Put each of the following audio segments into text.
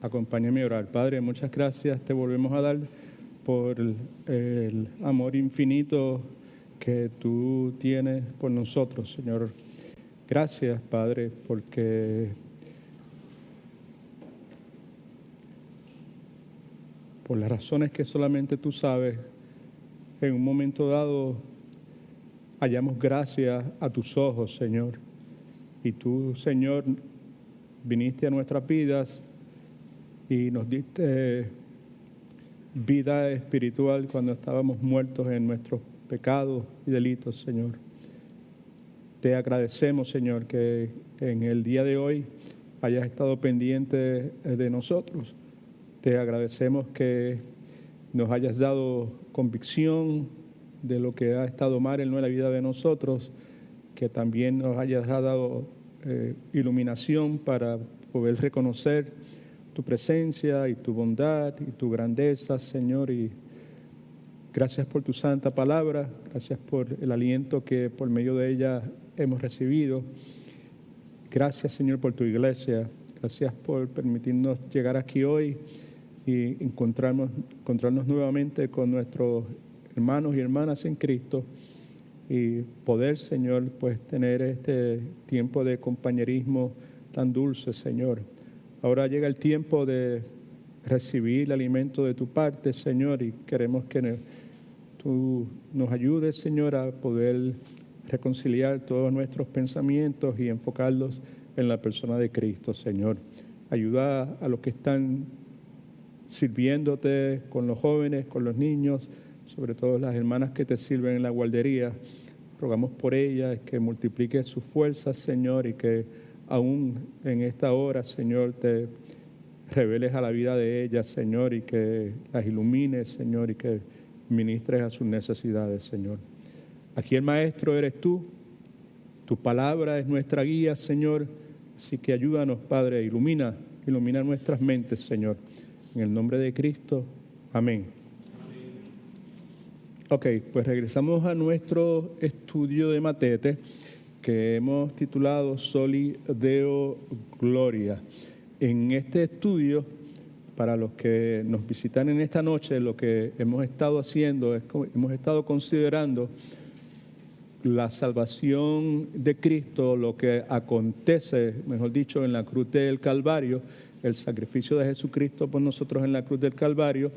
Acompáñame a orar. Padre, muchas gracias te volvemos a dar por el amor infinito que tú tienes por nosotros, Señor. Gracias, Padre, porque por las razones que solamente tú sabes, en un momento dado hallamos gracia a tus ojos, Señor. Y tú, Señor, viniste a nuestras vidas y nos diste vida espiritual cuando estábamos muertos en nuestros pecados y delitos, Señor. Te agradecemos, Señor, que en el día de hoy hayas estado pendiente de nosotros. Te agradecemos que nos hayas dado convicción de lo que ha estado mal en la vida de nosotros, que también nos hayas dado iluminación para poder reconocer tu presencia y tu bondad y tu grandeza, Señor. Y gracias por tu santa palabra, gracias por el aliento que por medio de ella hemos recibido. Gracias, Señor, por tu iglesia. Gracias por permitirnos llegar aquí hoy y encontrarnos nuevamente con nuestros hermanos y hermanas en Cristo y poder, Señor, pues tener este tiempo de compañerismo tan dulce, Señor. Ahora llega el tiempo de recibir el alimento de tu parte, Señor, y queremos que tú nos ayudes, Señor, a poder reconciliar todos nuestros pensamientos y enfocarlos en la persona de Cristo, Señor. Ayuda a los que están sirviéndote, con los jóvenes, con los niños, sobre todo las hermanas que te sirven en la guardería. Rogamos por ellas que multiplique sus fuerzas, Señor, y que aún en esta hora, Señor, te reveles a la vida de ellas, Señor, y que las ilumines, Señor, y que ministres a sus necesidades, Señor. Aquí el Maestro eres tú, tu palabra es nuestra guía, Señor, así que ayúdanos, Padre, ilumina nuestras mentes, Señor. En el nombre de Cristo, amén. Ok, pues regresamos a nuestro estudio de Matete que hemos titulado Soli Deo Gloria. En este estudio, para los que nos visitan en esta noche, lo que hemos estado haciendo es que hemos estado considerando la salvación de Cristo, lo que acontece, mejor dicho, en la cruz del Calvario, el sacrificio de Jesucristo por nosotros en la cruz del Calvario,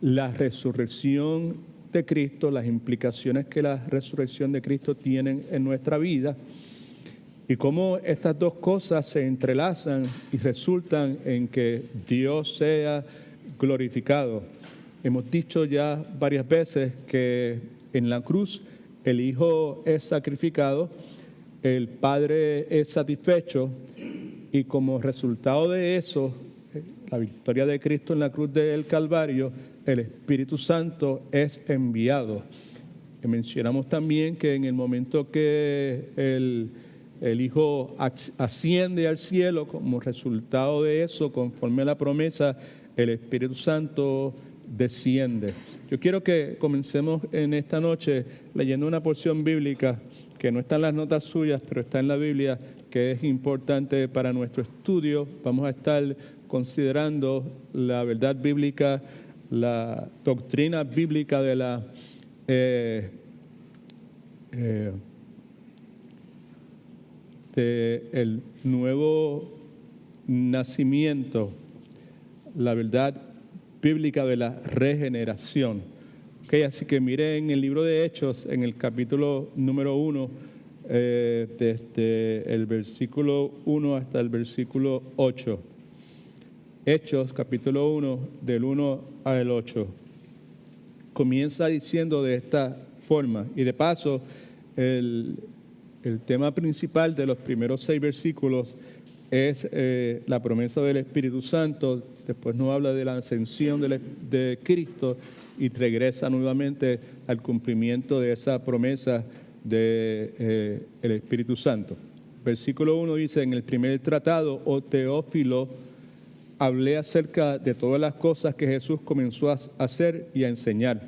la resurrección de Cristo, las implicaciones que la resurrección de Cristo tienen en nuestra vida y cómo estas dos cosas se entrelazan y resultan en que Dios sea glorificado. Hemos dicho ya varias veces que en la cruz el Hijo es sacrificado, el Padre es satisfecho y como resultado de eso, la victoria de Cristo en la cruz del Calvario, el Espíritu Santo es enviado. Mencionamos también que en el momento que el Hijo asciende al cielo, como resultado de eso, conforme a la promesa, el Espíritu Santo desciende. Yo quiero que comencemos en esta noche leyendo una porción bíblica que no está en las notas suyas, pero está en la Biblia, que es importante para nuestro estudio. Vamos a estar considerando la verdad bíblica, la doctrina bíblica de la el nuevo nacimiento, la verdad bíblica de la regeneración. Okay, así que miren el libro de Hechos, en el capítulo número 1, desde el versículo 1 hasta el versículo 8. Hechos, capítulo 1, del 1 al 8. Comienza diciendo de esta forma, y de paso, el tema principal de los primeros 6 versículos es la promesa del Espíritu Santo. Después nos habla de la ascensión de Cristo y regresa nuevamente al cumplimiento de esa promesa del Espíritu Santo. Versículo 1 dice: en el primer tratado, oh Teófilo, hablé acerca de todas las cosas que Jesús comenzó a hacer y a enseñar,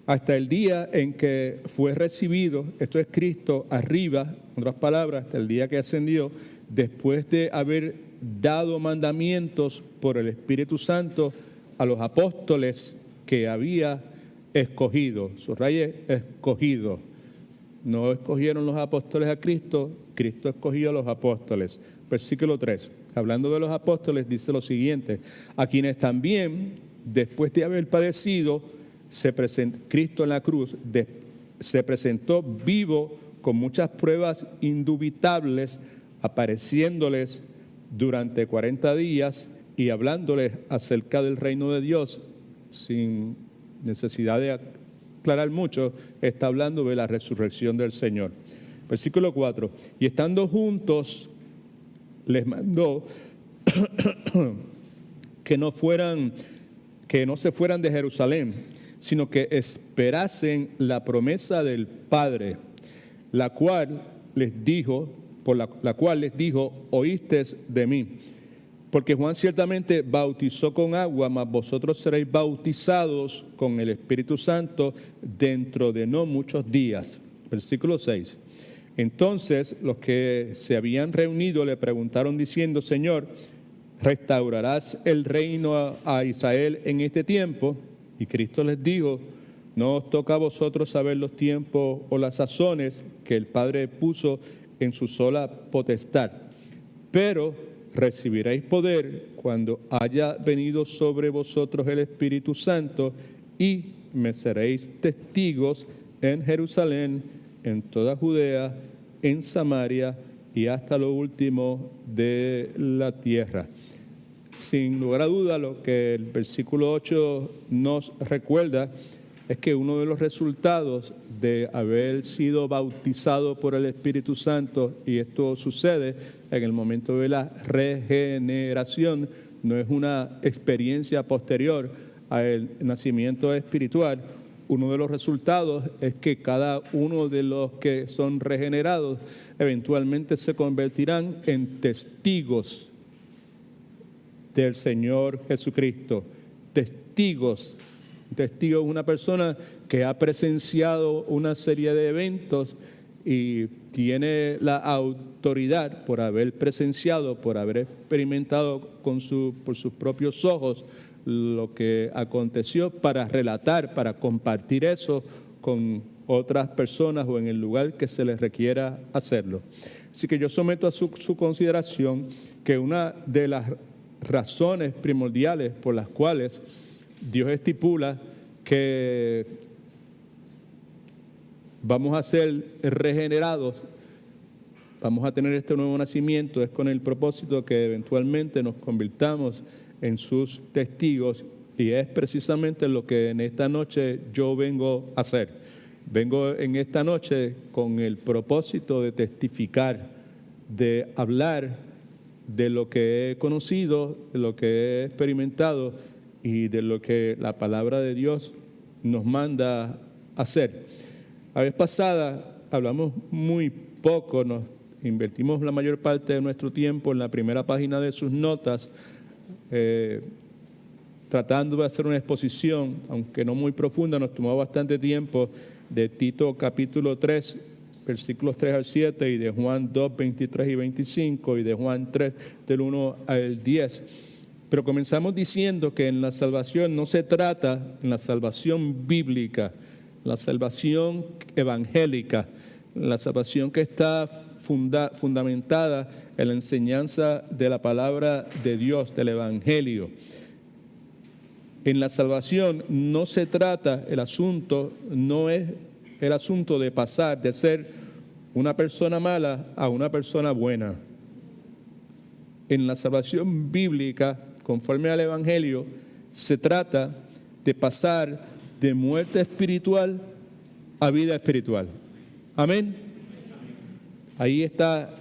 hasta el día en que fue recibido, esto es Cristo, arriba, en otras palabras, hasta el día que ascendió, después de haber dado mandamientos por el Espíritu Santo a los apóstoles que había escogido. Subraye, escogido. No escogieron los apóstoles a Cristo, Cristo escogió a los apóstoles. Versículo 3, hablando de los apóstoles, dice lo siguiente: a quienes también, después de haber padecido, Cristo en la cruz se presentó vivo con muchas pruebas indubitables, apareciéndoles durante 40 días y hablándoles acerca del reino de Dios, sin necesidad de aclarar mucho, está hablando de la resurrección del Señor. Versículo 4, y estando juntos, les mandó que no se fueran de Jerusalén, sino que esperasen la promesa del Padre, la cual les dijo, oísteis de mí. Porque Juan ciertamente bautizó con agua, mas vosotros seréis bautizados con el Espíritu Santo dentro de no muchos días. Versículo 6. Entonces los que se habían reunido le preguntaron diciendo: Señor, ¿restaurarás el reino a Israel en este tiempo? Y Cristo les dijo: no os toca a vosotros saber los tiempos o las sazones que el Padre puso en su sola potestad, pero recibiréis poder cuando haya venido sobre vosotros el Espíritu Santo, y me seréis testigos en Jerusalén, en toda Judea, en Samaria y hasta lo último de la tierra. Sin lugar a duda, lo que el versículo 8 nos recuerda es que uno de los resultados de haber sido bautizado por el Espíritu Santo, y esto sucede en el momento de la regeneración, no es una experiencia posterior al nacimiento espiritual. Uno de los resultados es que cada uno de los que son regenerados eventualmente se convertirán en testigos del Señor Jesucristo. Testigos. Testigo es una persona que ha presenciado una serie de eventos y tiene la autoridad por haber presenciado, por haber experimentado por sus propios ojos lo que aconteció, para relatar, para compartir eso con otras personas o en el lugar que se les requiera hacerlo. Así que yo someto a su consideración que una de las razones primordiales por las cuales Dios estipula que vamos a ser regenerados, vamos a tener este nuevo nacimiento, es con el propósito que eventualmente nos convirtamos en sus testigos, y es precisamente lo que en esta noche yo vengo a hacer. Vengo en esta noche con el propósito de testificar, de hablar de lo que he conocido, de lo que he experimentado y de lo que la palabra de Dios nos manda hacer. La vez pasada hablamos muy poco, nos invertimos la mayor parte de nuestro tiempo en la primera página de sus notas, tratando de hacer una exposición, aunque no muy profunda, nos tomó bastante tiempo, de Tito capítulo 3, versículos 3 al 7, y de Juan 2, 23 y 25, y de Juan 3, del 1 al 10. Pero comenzamos diciendo que en la salvación no se trata, en la salvación bíblica, la salvación evangélica, la salvación que está fundamentada en la enseñanza de la palabra de Dios, del Evangelio. En la salvación no se trata, el asunto no es el asunto de pasar de ser una persona mala a una persona buena. En la salvación bíblica, conforme al Evangelio, se trata de pasar de muerte espiritual a vida espiritual. Amén. Ahí está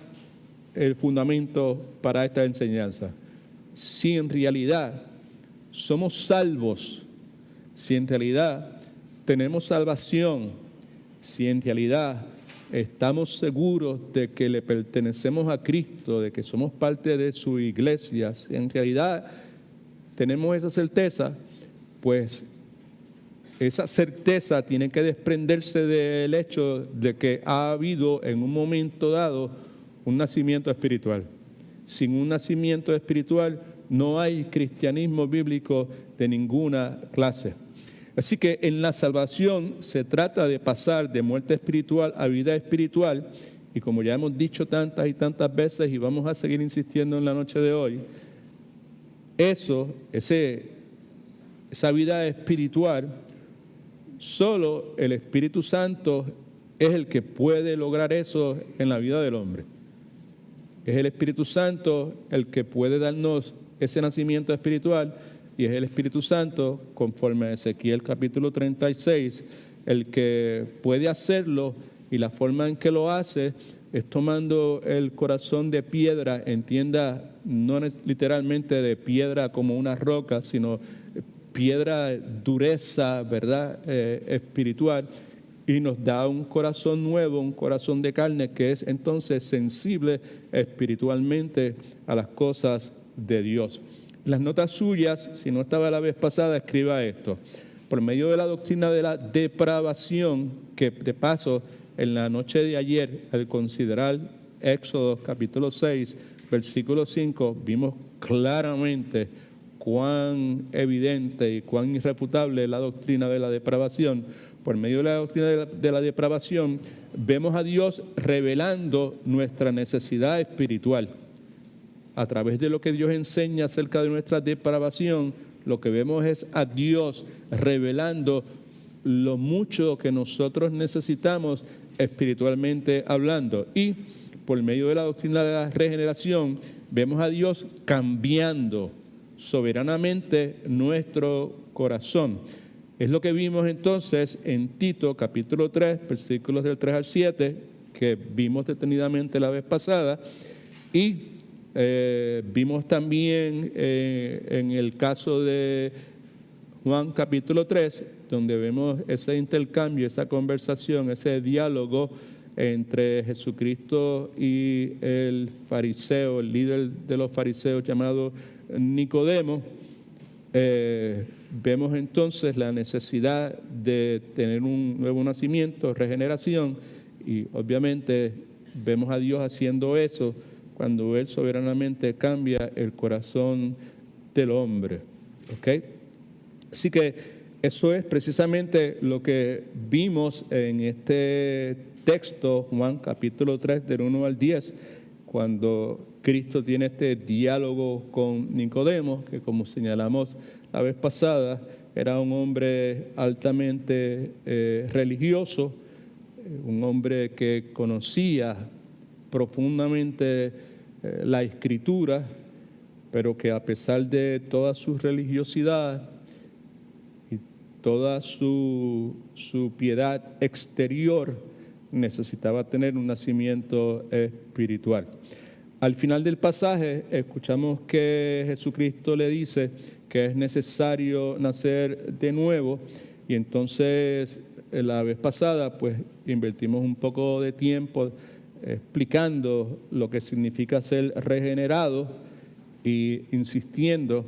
el fundamento para esta enseñanza. Si en realidad somos salvos, si en realidad tenemos salvación, si en realidad estamos seguros de que le pertenecemos a Cristo, de que somos parte de su iglesia, si en realidad tenemos esa certeza, pues esa certeza tiene que desprenderse del hecho de que ha habido en un momento dado un nacimiento espiritual. Sin un nacimiento espiritual no hay cristianismo bíblico de ninguna clase. Así que en la salvación se trata de pasar de muerte espiritual a vida espiritual, y como ya hemos dicho tantas y tantas veces y vamos a seguir insistiendo en la noche de hoy, esa vida espiritual, solo el Espíritu Santo es el que puede lograr eso en la vida del hombre. Es el Espíritu Santo el que puede darnos ese nacimiento espiritual, y es el Espíritu Santo, conforme a Ezequiel capítulo 36, el que puede hacerlo, y la forma en que lo hace es tomando el corazón de piedra, entienda, no literalmente de piedra como una roca, sino piedra, dureza, ¿verdad?, espiritual, y nos da un corazón nuevo, un corazón de carne que es entonces sensible espiritualmente a las cosas de Dios. Las notas suyas, si no estaba la vez pasada, escriba esto: por medio de la doctrina de la depravación, que de paso en la noche de ayer, al considerar Éxodo capítulo 6, versículo 5, vimos claramente cuán evidente y cuán irrefutable es la doctrina de la depravación. Por medio de la doctrina de la depravación, vemos a Dios revelando nuestra necesidad espiritual. A través de lo que Dios enseña acerca de nuestra depravación, lo que vemos es a Dios revelando lo mucho que nosotros necesitamos espiritualmente hablando. Y por medio de la doctrina de la regeneración, vemos a Dios cambiando soberanamente nuestro corazón. Es lo que vimos entonces en Tito capítulo 3, versículos del 3 al 7, que vimos detenidamente la vez pasada, y vimos también en el caso de Juan capítulo 3, donde vemos ese intercambio, esa conversación, ese diálogo entre Jesucristo y el fariseo, el líder de los fariseos llamado Nicodemo. Vemos entonces la necesidad de tener un nuevo nacimiento, regeneración, y obviamente vemos a Dios haciendo eso cuando Él soberanamente cambia el corazón del hombre. ¿Ok? Así que eso es precisamente lo que vimos en este texto, Juan capítulo 3, del 1 al 10, cuando Cristo tiene este diálogo con Nicodemo, que como señalamos la vez pasada, era un hombre altamente religioso, un hombre que conocía profundamente la Escritura, pero que a pesar de toda su religiosidad y toda su piedad exterior, necesitaba tener un nacimiento espiritual. Al final del pasaje escuchamos que Jesucristo le dice que es necesario nacer de nuevo, y entonces la vez pasada pues invertimos un poco de tiempo explicando lo que significa ser regenerado y insistiendo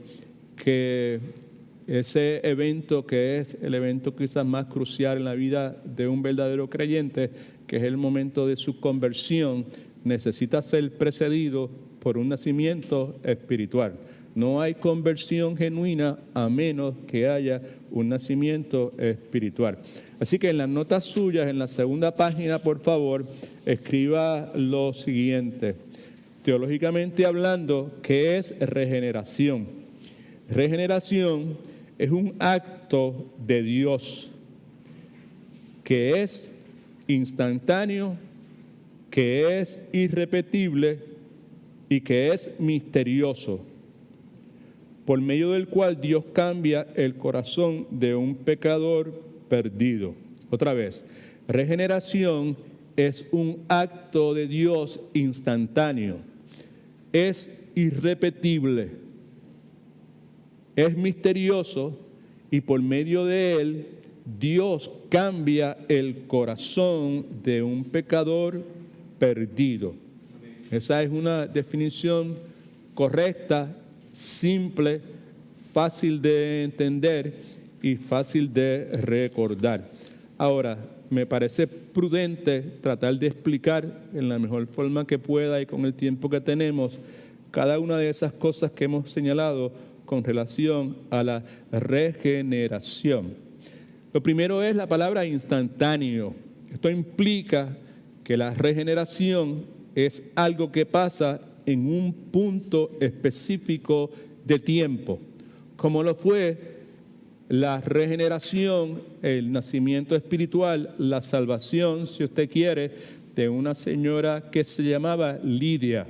que ese evento, que es el evento quizás más crucial en la vida de un verdadero creyente, que es el momento de su conversión, necesita ser precedido por un nacimiento espiritual. No hay conversión genuina a menos que haya un nacimiento espiritual. Así que en las notas suyas, en la segunda página, por favor, escriba lo siguiente: teológicamente hablando, ¿qué es regeneración? Regeneración es un acto de Dios que es instantáneo, que es irrepetible y que es misterioso, por medio del cual Dios cambia el corazón de un pecador perdido. Otra vez, regeneración es un acto de Dios instantáneo, es irrepetible, es misterioso, y por medio de él Dios cambia el corazón de un pecador perdido. Esa es una definición correcta, simple, fácil de entender y fácil de recordar. Ahora, me parece prudente tratar de explicar en la mejor forma que pueda y con el tiempo que tenemos cada una de esas cosas que hemos señalado con relación a la regeneración. Lo primero es la palabra instantáneo. Esto implica que la regeneración es algo que pasa en un punto específico de tiempo, como lo fue la regeneración, el nacimiento espiritual, la salvación, si usted quiere, de una señora que se llamaba Lidia.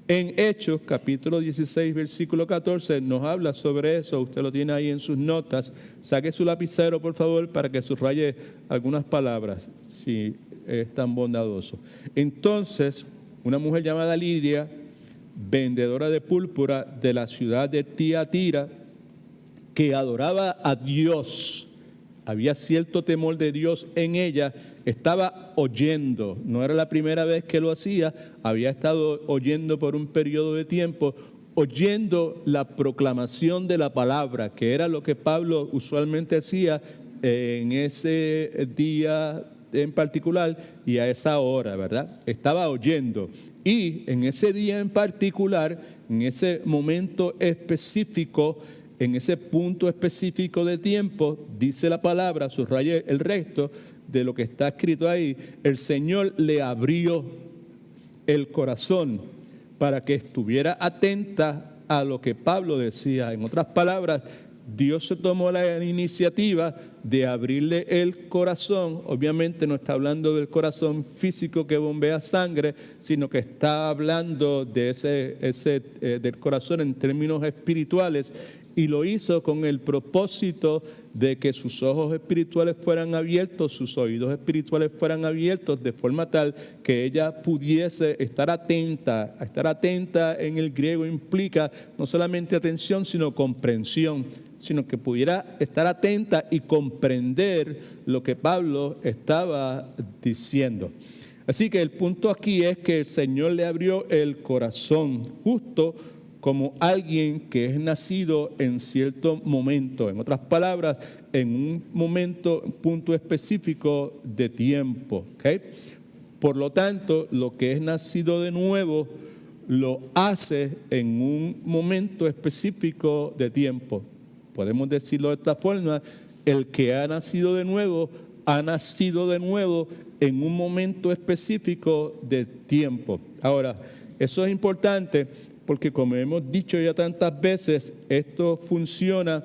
En Hechos, capítulo 16, versículo 14, nos habla sobre eso. Usted lo tiene ahí en sus notas. Saque su lapicero, por favor, para que subraye algunas palabras, si es tan bondadoso. Entonces, una mujer llamada Lidia, vendedora de púrpura de la ciudad de Tiatira, que adoraba a Dios, había cierto temor de Dios en ella, estaba oyendo, no era la primera vez que lo hacía, había estado oyendo por un periodo de tiempo, oyendo la proclamación de la palabra, que era lo que Pablo usualmente hacía en ese día en particular y a esa hora, ¿verdad? Estaba oyendo. Y en ese día en particular, en ese momento específico, en ese punto específico de tiempo, dice la palabra, subraye el resto de lo que está escrito ahí, el Señor le abrió el corazón para que estuviera atenta a lo que Pablo decía. En otras palabras, Dios se tomó la iniciativa de abrirle el corazón. Obviamente no está hablando del corazón físico que bombea sangre, sino que está hablando de del corazón en términos espirituales. Y lo hizo con el propósito de que sus ojos espirituales fueran abiertos, sus oídos espirituales fueran abiertos, de forma tal que ella pudiese estar atenta. Estar atenta en el griego implica no solamente atención, sino comprensión, sino que pudiera estar atenta y comprender lo que Pablo estaba diciendo. Así que el punto aquí es que el Señor le abrió el corazón, justo como alguien que es nacido en cierto momento, en otras palabras, en un momento, un punto específico de tiempo. ¿Okay? Por lo tanto, lo que es nacido de nuevo lo hace en un momento específico de tiempo. Podemos decirlo de esta forma: el que ha nacido de nuevo en un momento específico de tiempo. Ahora, eso es importante porque, como hemos dicho ya tantas veces, esto funciona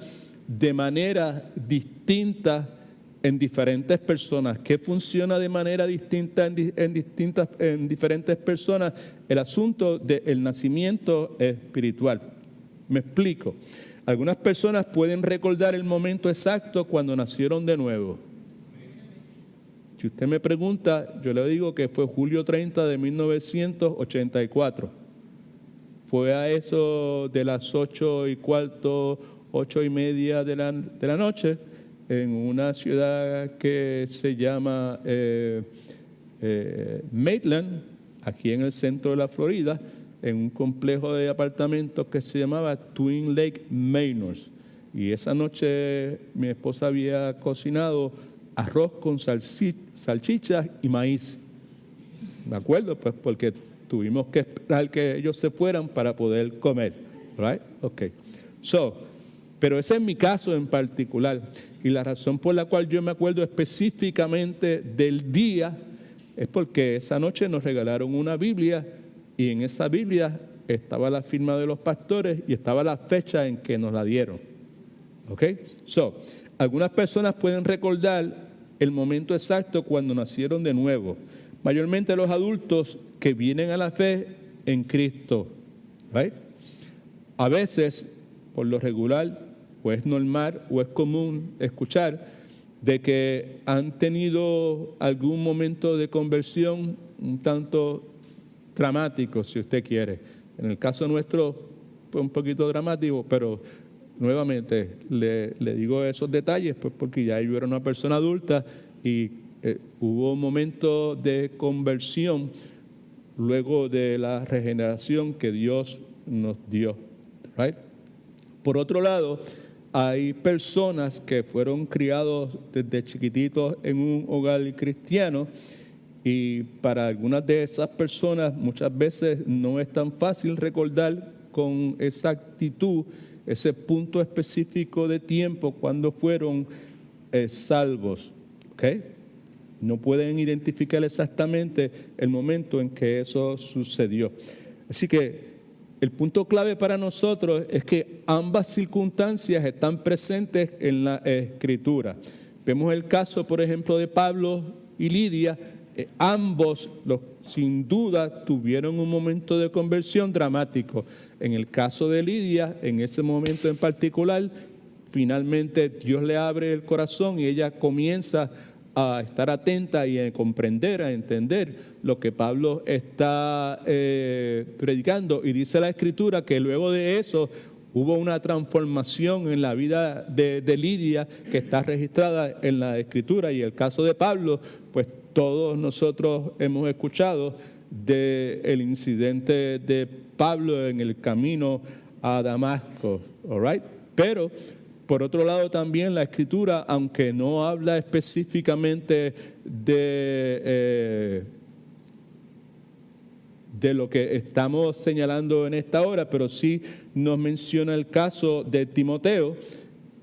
de manera distinta en diferentes personas. ¿Qué funciona de manera distinta en diferentes personas? El asunto del nacimiento espiritual. Me explico. Algunas personas pueden recordar el momento exacto cuando nacieron de nuevo. Si usted me pregunta, yo le digo que fue julio 30 de 1984. Fue a eso de las 8:15, 8:30 de la noche, en una ciudad que se llama Maitland, aquí en el centro de la Florida, en un complejo de apartamentos que se llamaba Twin Lake Manors. Y esa noche mi esposa había cocinado arroz con salchichas y maíz. ¿De acuerdo? Pues porque tuvimos que esperar que ellos se fueran para poder comer. Right? Okay. Pero ese es mi caso en particular. Y la razón por la cual yo me acuerdo específicamente del día es porque esa noche nos regalaron una Biblia y en esa Biblia estaba la firma de los pastores y estaba la fecha en que nos la dieron. ¿Ok? Algunas personas pueden recordar el momento exacto cuando nacieron de nuevo. Mayormente los adultos que vienen a la fe en Cristo. ¿Right? A veces, por lo regular, o es normal o es común escuchar de que han tenido algún momento de conversión un tanto dramático, si usted quiere. En el caso nuestro fue un poquito dramático, pero nuevamente le digo esos detalles pues porque ya yo era una persona adulta y hubo un momento de conversión luego de la regeneración que Dios nos dio. Right? Por otro lado, hay personas que fueron criados desde chiquititos en un hogar cristiano Y para algunas de esas personas muchas veces no es tan fácil recordar con exactitud ese punto específico de tiempo cuando fueron salvos. ¿Okay? No pueden identificar exactamente el momento en que eso sucedió. Así que el punto clave para nosotros es que ambas circunstancias están presentes en la Escritura. Vemos el caso, por ejemplo, de Pablo y Lidia. Ambos, sin duda, tuvieron un momento de conversión dramático. En el caso de Lidia, en ese momento en particular, finalmente Dios le abre el corazón y ella comienza a estar atenta y a comprender, a entender lo que Pablo está predicando. Y dice la Escritura que luego de eso hubo una transformación en la vida de Lidia que está registrada en la Escritura. Y el caso de Pablo, pues todos nosotros hemos escuchado del incidente de Pablo en el camino a Damasco, all right? Pero por otro lado también la Escritura, aunque no habla específicamente de lo que estamos señalando en esta hora, pero sí nos menciona el caso de Timoteo,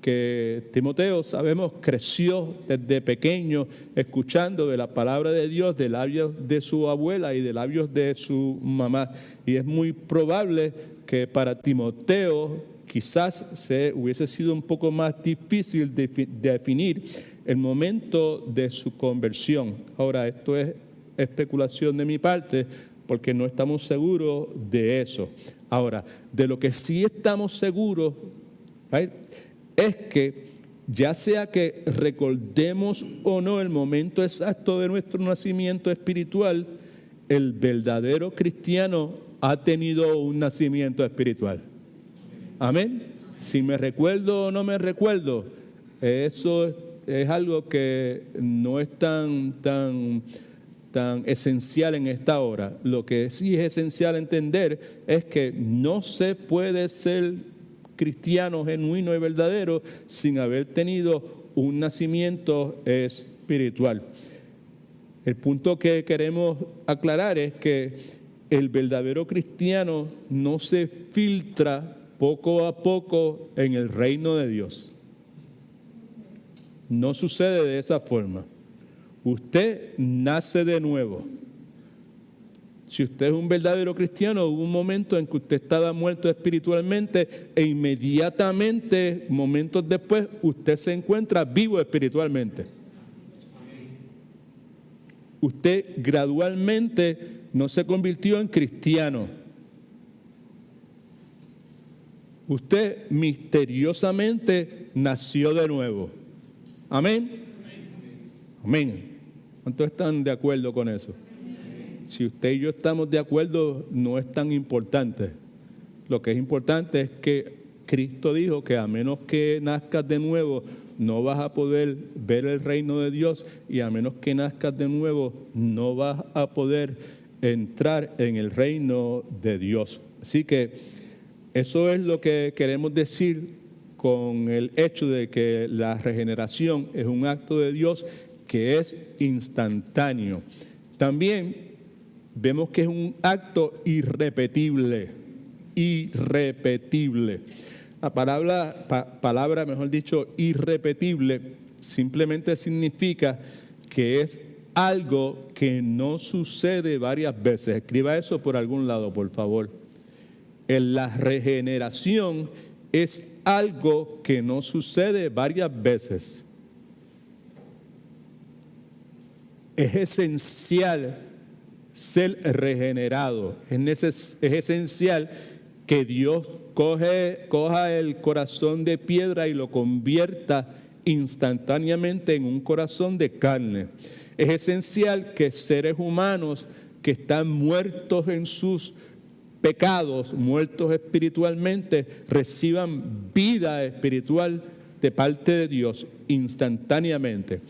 que Timoteo, sabemos, creció desde pequeño escuchando de la palabra de Dios de labios de su abuela y de labios de su mamá. Y es muy probable que para Timoteo quizás hubiese sido un poco más difícil de definir el momento de su conversión. Ahora, esto es especulación de mi parte porque no estamos seguros de eso. Ahora, de lo que sí estamos seguros, ¿right?, es que ya sea que recordemos o no el momento exacto de nuestro nacimiento espiritual, el verdadero cristiano ha tenido un nacimiento espiritual. Amén. Si me recuerdo o no me recuerdo, eso es algo que no es tan esencial en esta hora. Lo que sí es esencial entender es que no se puede ser cristiano genuino y verdadero sin haber tenido un nacimiento espiritual. El punto que queremos aclarar es que el verdadero cristiano no se filtra poco a poco en el reino de Dios. No sucede de esa forma. Usted nace de nuevo. Si usted es un verdadero cristiano, hubo un momento en que usted estaba muerto espiritualmente e inmediatamente, momentos después, usted se encuentra vivo espiritualmente. Usted gradualmente no se convirtió en cristiano. Usted misteriosamente nació de nuevo. Amén. Amén. ¿Cuántos están de acuerdo con eso? Si usted y yo estamos de acuerdo, no es tan importante. Lo que es importante es que Cristo dijo que a menos que nazcas de nuevo, no vas a poder ver el reino de Dios, y a menos que nazcas de nuevo, no vas a poder entrar en el reino de Dios. Así que eso es lo que queremos decir con el hecho de que la regeneración es un acto de Dios que es instantáneo. También vemos que es un acto irrepetible. La palabra, mejor dicho, irrepetible, simplemente significa que es algo que no sucede varias veces. Escriba eso por algún lado, por favor. La regeneración es algo que no sucede varias veces. Es esencial ser regenerado. Es esencial que Dios coja el corazón de piedra y lo convierta instantáneamente en un corazón de carne. Es esencial que seres humanos que están muertos en sus pecados, muertos espiritualmente, reciban vida espiritual de parte de Dios instantáneamente.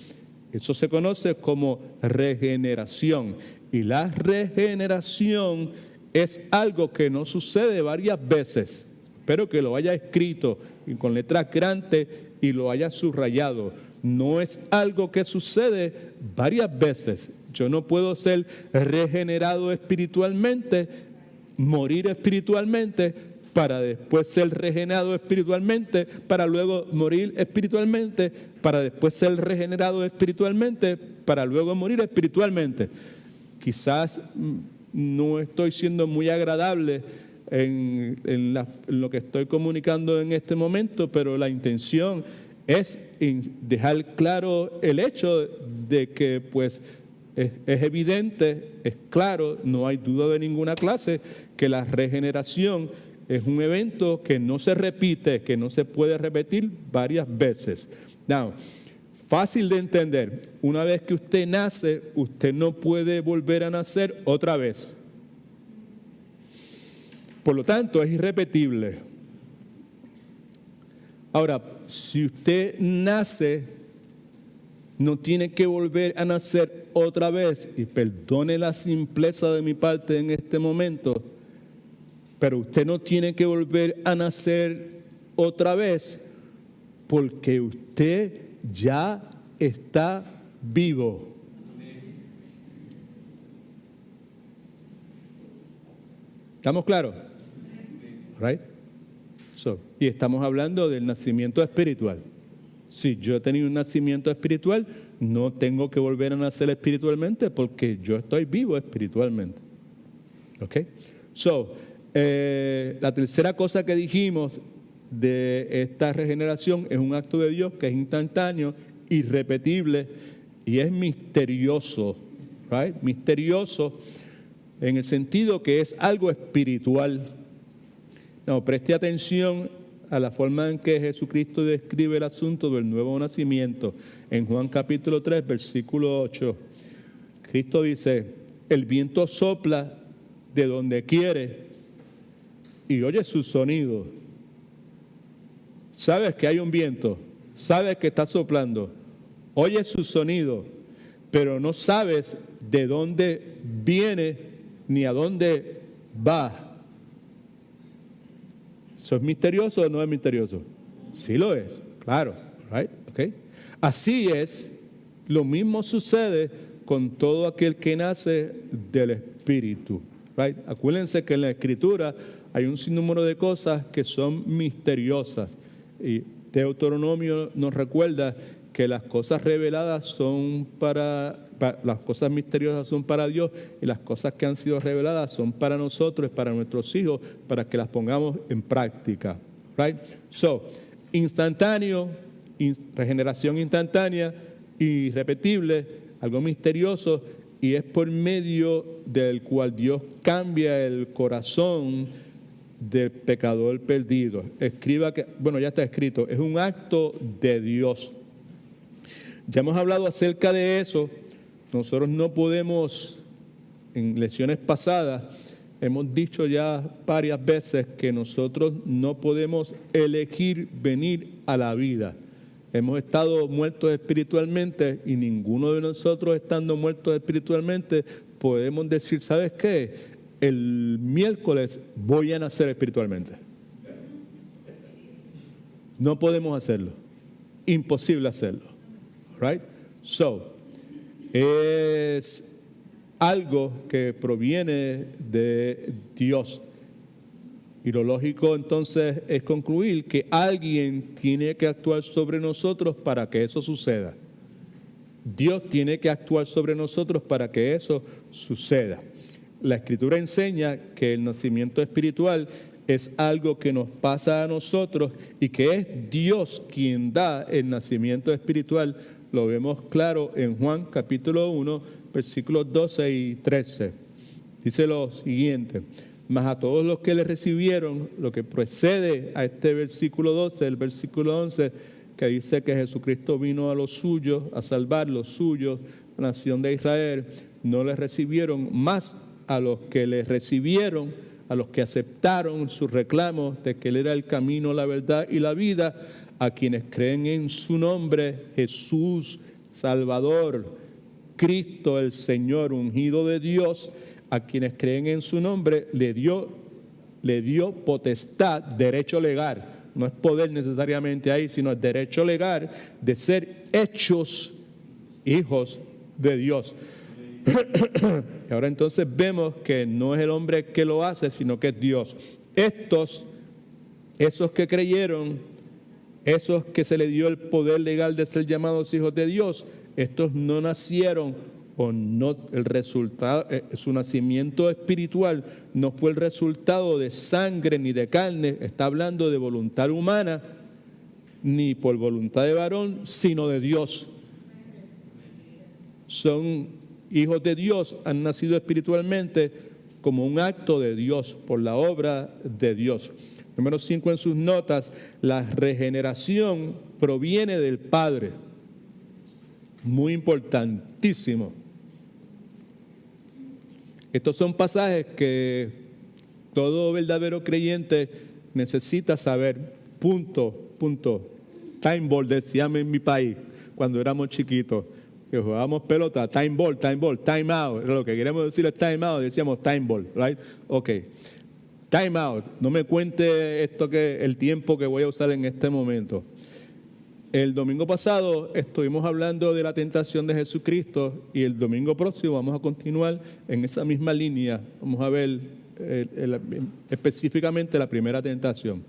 Eso se conoce como regeneración. Y la regeneración es algo que no sucede varias veces. Espero que lo haya escrito y con letras grandes y lo haya subrayado. No es algo que sucede varias veces. Yo no puedo ser regenerado espiritualmente, morir espiritualmente, para después ser regenerado espiritualmente, para luego morir espiritualmente, para después ser regenerado espiritualmente, para luego morir espiritualmente. Quizás no estoy siendo muy agradable en lo que estoy comunicando en este momento, pero la intención es dejar claro el hecho de que pues es evidente, es claro, no hay duda de ninguna clase, que la regeneración es un evento que no se repite, que no se puede repetir varias veces. Now, fácil de entender, una vez que usted nace, usted no puede volver a nacer otra vez. Por lo tanto, es irrepetible. Ahora, si usted nace, no tiene que volver a nacer otra vez, y perdone la simpleza de mi parte en este momento, pero usted no tiene que volver a nacer otra vez porque usted ya está vivo. ¿Estamos claros? Right? Y estamos hablando del nacimiento espiritual. Si yo he tenido un nacimiento espiritual, no tengo que volver a nacer espiritualmente porque yo estoy vivo espiritualmente. ¿Ok? La tercera cosa que dijimos de esta regeneración es un acto de Dios que es instantáneo, irrepetible y es misterioso. Right? Misterioso en el sentido que es algo espiritual. No, preste atención a la forma en que Jesucristo describe el asunto del nuevo nacimiento. En Juan capítulo 3, versículo 8, Cristo dice, el viento sopla de donde quiere y oye su sonido. Sabes que hay un viento, sabes que está soplando, oye su sonido, pero no sabes de dónde viene ni a dónde va. ¿Eso es misterioso o no es misterioso? Sí lo es, claro. Right? Okay. Así es, lo mismo sucede con todo aquel que nace del Espíritu. Right? Acuérdense que en la Escritura hay un sinnúmero de cosas que son misteriosas. Y Deuteronomio nos recuerda que las cosas reveladas son las cosas misteriosas son para Dios y las cosas que han sido reveladas son para nosotros, para nuestros hijos, para que las pongamos en práctica. Right? Instantáneo, regeneración instantánea, irrepetible, algo misterioso, y es por medio del cual Dios cambia el corazón del pecador perdido. Escriba que, bueno, ya está escrito, es un acto de Dios. Ya hemos hablado acerca de eso. Nosotros no podemos, en lecciones pasadas, hemos dicho ya varias veces que nosotros no podemos elegir venir a la vida. Hemos estado muertos espiritualmente y ninguno de nosotros, estando muertos espiritualmente, podemos decir, ¿sabes qué? El miércoles voy a nacer espiritualmente. No podemos hacerlo. Imposible hacerlo. Right? Es algo que proviene de Dios. Y lo lógico entonces es concluir que alguien tiene que actuar sobre nosotros para que eso suceda. Dios tiene que actuar sobre nosotros para que eso suceda. La Escritura enseña que el nacimiento espiritual es algo que nos pasa a nosotros y que es Dios quien da el nacimiento espiritual. Lo vemos claro en Juan capítulo 1, versículos 12 y 13. Dice lo siguiente: mas a todos los que le recibieron, lo que precede a este versículo 12, el versículo 11, que dice que Jesucristo vino a los suyos, a salvar los suyos, la nación de Israel, no le recibieron, más a los que le recibieron, a los que aceptaron sus reclamos de que Él era el camino, la verdad y la vida, a quienes creen en su nombre, Jesús, Salvador, Cristo, el Señor, ungido de Dios, a quienes creen en su nombre, le dio potestad, derecho legal, no es poder necesariamente ahí, sino el derecho legal de ser hechos hijos de Dios. Y ahora entonces vemos que no es el hombre que lo hace, sino que es Dios. Esos que creyeron, esos que se les dio el poder legal de ser llamados hijos de Dios, estos no nacieron o no, el resultado, su nacimiento espiritual no fue el resultado de sangre ni de carne, está hablando de voluntad humana, ni por voluntad de varón, sino de Dios. Son hijos de Dios, han nacido espiritualmente como un acto de Dios, por la obra de Dios. Número 5 en sus notas, la regeneración proviene del Padre. Muy importantísimo. Estos son pasajes que todo verdadero creyente necesita saber. Punto. Time ball, decíamos en mi país, cuando éramos chiquitos, que jugábamos pelota, time ball, time out. Era lo que queremos decir es time out, decíamos time ball, right? Ok. Time out. No me cuente el tiempo que voy a usar en este momento. El domingo pasado estuvimos hablando de la tentación de Jesucristo y el domingo próximo vamos a continuar en esa misma línea. Vamos a ver específicamente la primera tentación.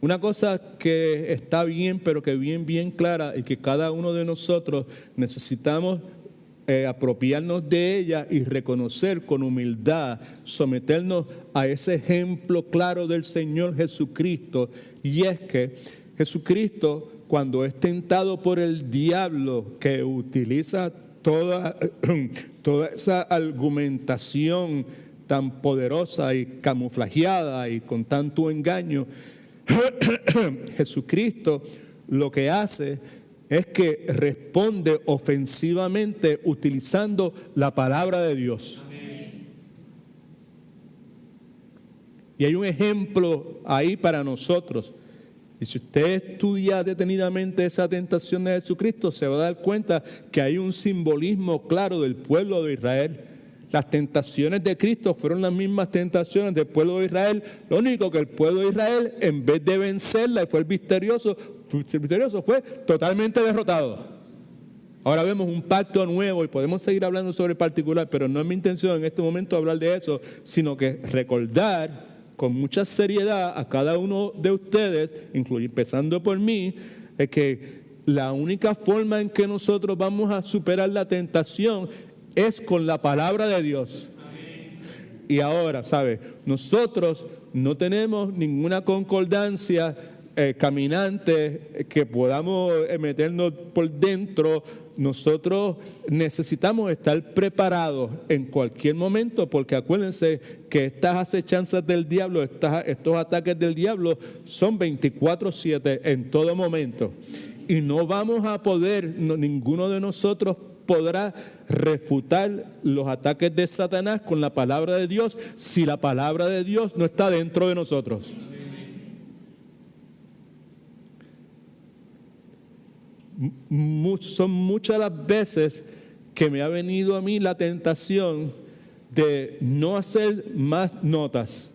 Una cosa que está bien, pero que bien clara y que cada uno de nosotros necesitamos apropiarnos de ella y reconocer con humildad, someternos a ese ejemplo claro del Señor Jesucristo. Y es que Jesucristo, cuando es tentado por el diablo, que utiliza toda esa argumentación tan poderosa y camuflajeada y con tanto engaño, Jesucristo lo que hace es que responde ofensivamente utilizando la palabra de Dios. Y hay un ejemplo ahí para nosotros. Y si usted estudia detenidamente esa tentación de Jesucristo, se va a dar cuenta que hay un simbolismo claro del pueblo de Israel. Las tentaciones de Cristo fueron las mismas tentaciones del pueblo de Israel. Lo único que el pueblo de Israel, en vez de vencerla y fue victorioso, fue totalmente derrotado. Ahora vemos un pacto nuevo y podemos seguir hablando sobre el particular, pero no es mi intención en este momento hablar de eso, sino que recordar con mucha seriedad a cada uno de ustedes, empezando por mí, es que la única forma en que nosotros vamos a superar la tentación es con la palabra de Dios. Amén. Y ahora, ¿sabe? Nosotros no tenemos ninguna concordancia caminante que podamos meternos por dentro. Nosotros necesitamos estar preparados en cualquier momento, porque acuérdense que estas acechanzas del diablo, estos ataques del diablo son 24/7 en todo momento. Y no vamos a poder, ninguno de nosotros podrá refutar los ataques de Satanás con la palabra de Dios si la palabra de Dios no está dentro de nosotros. Son muchas las veces que me ha venido a mí la tentación de no hacer más notas,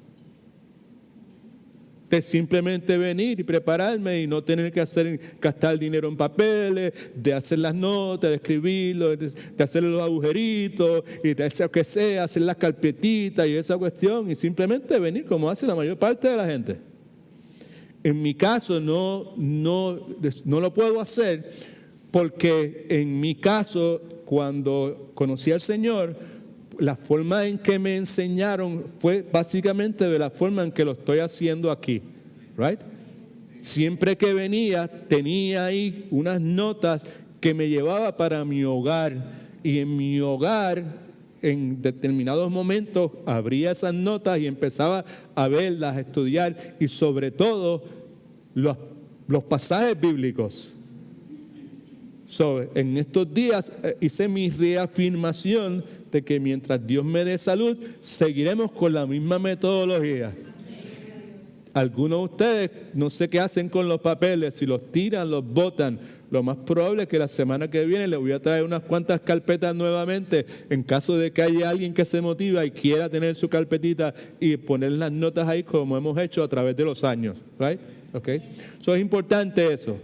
de simplemente venir y prepararme y no tener que gastar dinero en papeles, de hacer las notas, de escribirlo, de hacer los agujeritos y de hacer que sea, hacer las carpetitas y esa cuestión, y simplemente venir como hace la mayor parte de la gente. En mi caso no lo puedo hacer porque en mi caso, cuando conocí al Señor, la forma en que me enseñaron fue básicamente de la forma en que lo estoy haciendo aquí, right? Siempre que venía tenía ahí unas notas que me llevaba para mi hogar, y en mi hogar en determinados momentos abría esas notas y empezaba a verlas, a estudiar, y sobre todo los pasajes bíblicos. En estos días hice mi reafirmación de que mientras Dios me dé salud, seguiremos con la misma metodología. Algunos de ustedes no sé qué hacen con los papeles, si los tiran, los botan. Lo más probable es que la semana que viene les voy a traer unas cuantas carpetas nuevamente, en caso de que haya alguien que se motiva y quiera tener su carpetita y poner las notas ahí como hemos hecho a través de los años. Right? Okay. Es importante eso.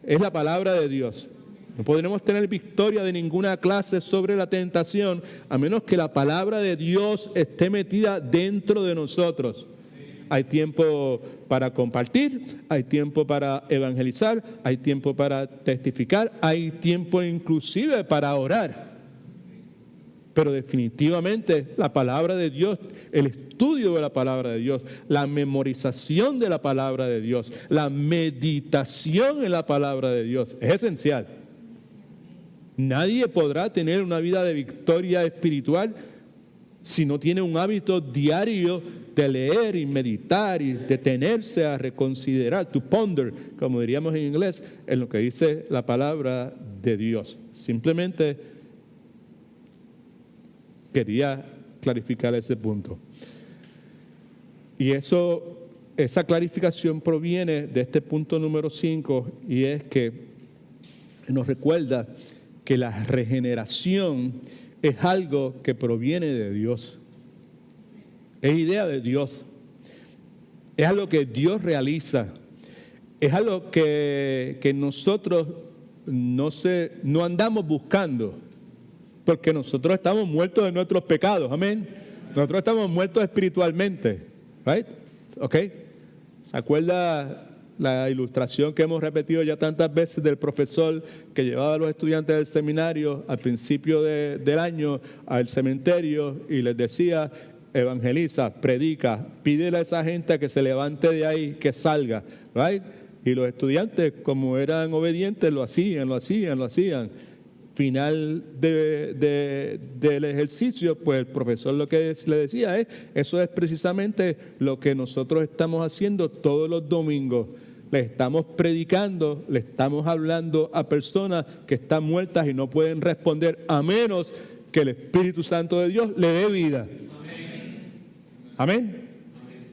Es la palabra de Dios. No podremos tener victoria de ninguna clase sobre la tentación a menos que la palabra de Dios esté metida dentro de nosotros. Hay tiempo para compartir, hay tiempo para evangelizar, hay tiempo para testificar, hay tiempo inclusive para orar. Pero definitivamente la palabra de Dios, el estudio de la palabra de Dios, la memorización de la palabra de Dios, la meditación en la palabra de Dios es esencial. Nadie podrá tener una vida de victoria espiritual si no tiene un hábito diario de leer y meditar y detenerse a reconsiderar, to ponder, como diríamos en inglés, en lo que dice la palabra de Dios. Simplemente quería clarificar ese punto. Y esa clarificación proviene de este punto número 5, y es que nos recuerda que la regeneración es algo que proviene de Dios. Es idea de Dios. Es algo que Dios realiza. Es algo que nosotros no andamos buscando. Porque nosotros estamos muertos de nuestros pecados. Amén. Nosotros estamos muertos espiritualmente. Right? ¿Ok? ¿Se acuerda la ilustración que hemos repetido ya tantas veces del profesor que llevaba a los estudiantes del seminario al principio del año al cementerio y les decía: evangeliza, predica, pídele a esa gente que se levante de ahí, que salga, right? Y los estudiantes, como eran obedientes, lo hacían. Final del ejercicio, pues el profesor lo que le decía es: eso es precisamente lo que nosotros estamos haciendo todos los domingos. Le estamos predicando, le estamos hablando a personas que están muertas y no pueden responder a menos que el Espíritu Santo de Dios le dé vida. Amén.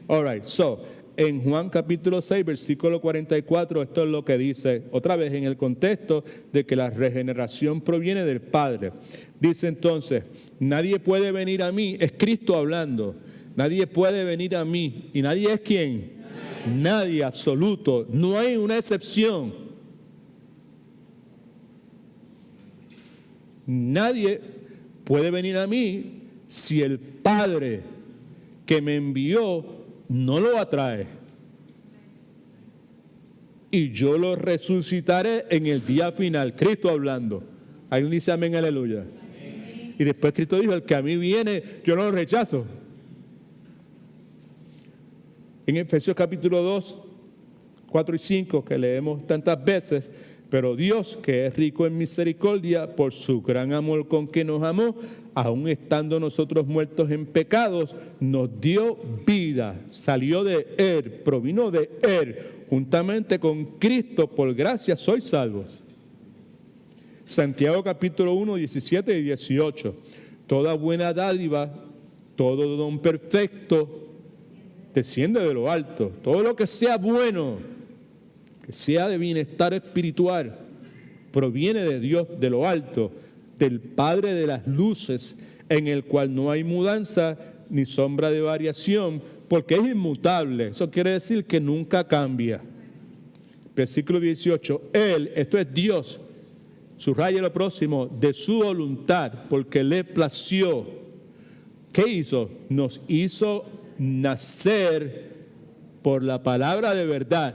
All right. So, en Juan capítulo 6, versículo 44, esto es lo que dice, otra vez en el contexto de que la regeneración proviene del Padre. Dice entonces: nadie puede venir a mí, es Cristo hablando, nadie puede venir a mí. ¿Y nadie es quién? Nadie, absoluto, no hay una excepción. Nadie puede venir a mí si el Padre que me envió no lo atrae. Y yo lo resucitaré en el día final. Cristo hablando. Alguien dice amén, aleluya. Amén. Y después Cristo dijo: el que a mí viene, yo no lo rechazo. En Efesios capítulo 2, 4 y 5, que leemos tantas veces: pero Dios, que es rico en misericordia, por su gran amor con que nos amó, aun estando nosotros muertos en pecados, nos dio vida. Salió de Él, provino de Él, juntamente con Cristo, por gracia sois salvos. Santiago capítulo 1, 17 y 18. Toda buena dádiva, todo don perfecto, desciende de lo alto. Todo lo que sea bueno, que sea de bienestar espiritual, proviene de Dios, de lo alto, del Padre de las luces, en el cual no hay mudanza ni sombra de variación, porque es inmutable. Eso quiere decir que nunca cambia. Versículo 18. Él, esto es Dios, subraya lo próximo, de su voluntad, porque le plació. ¿Qué hizo? Nos hizo nacer por la palabra de verdad,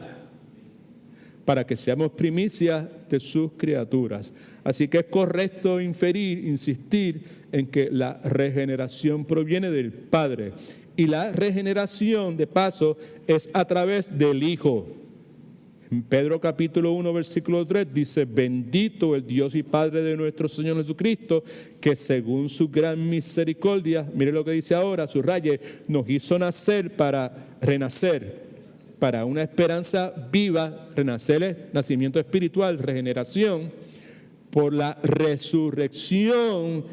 para que seamos primicias de sus criaturas. Así que es correcto insistir en que la regeneración proviene del Padre. Y la regeneración, de paso, es a través del Hijo. En Pedro capítulo 1, versículo 3 dice: bendito el Dios y Padre de nuestro Señor Jesucristo, que según su gran misericordia, mire lo que dice ahora, subraye, nos hizo nacer para renacer, para una esperanza viva. Renacer es nacimiento espiritual, regeneración, por la resurrección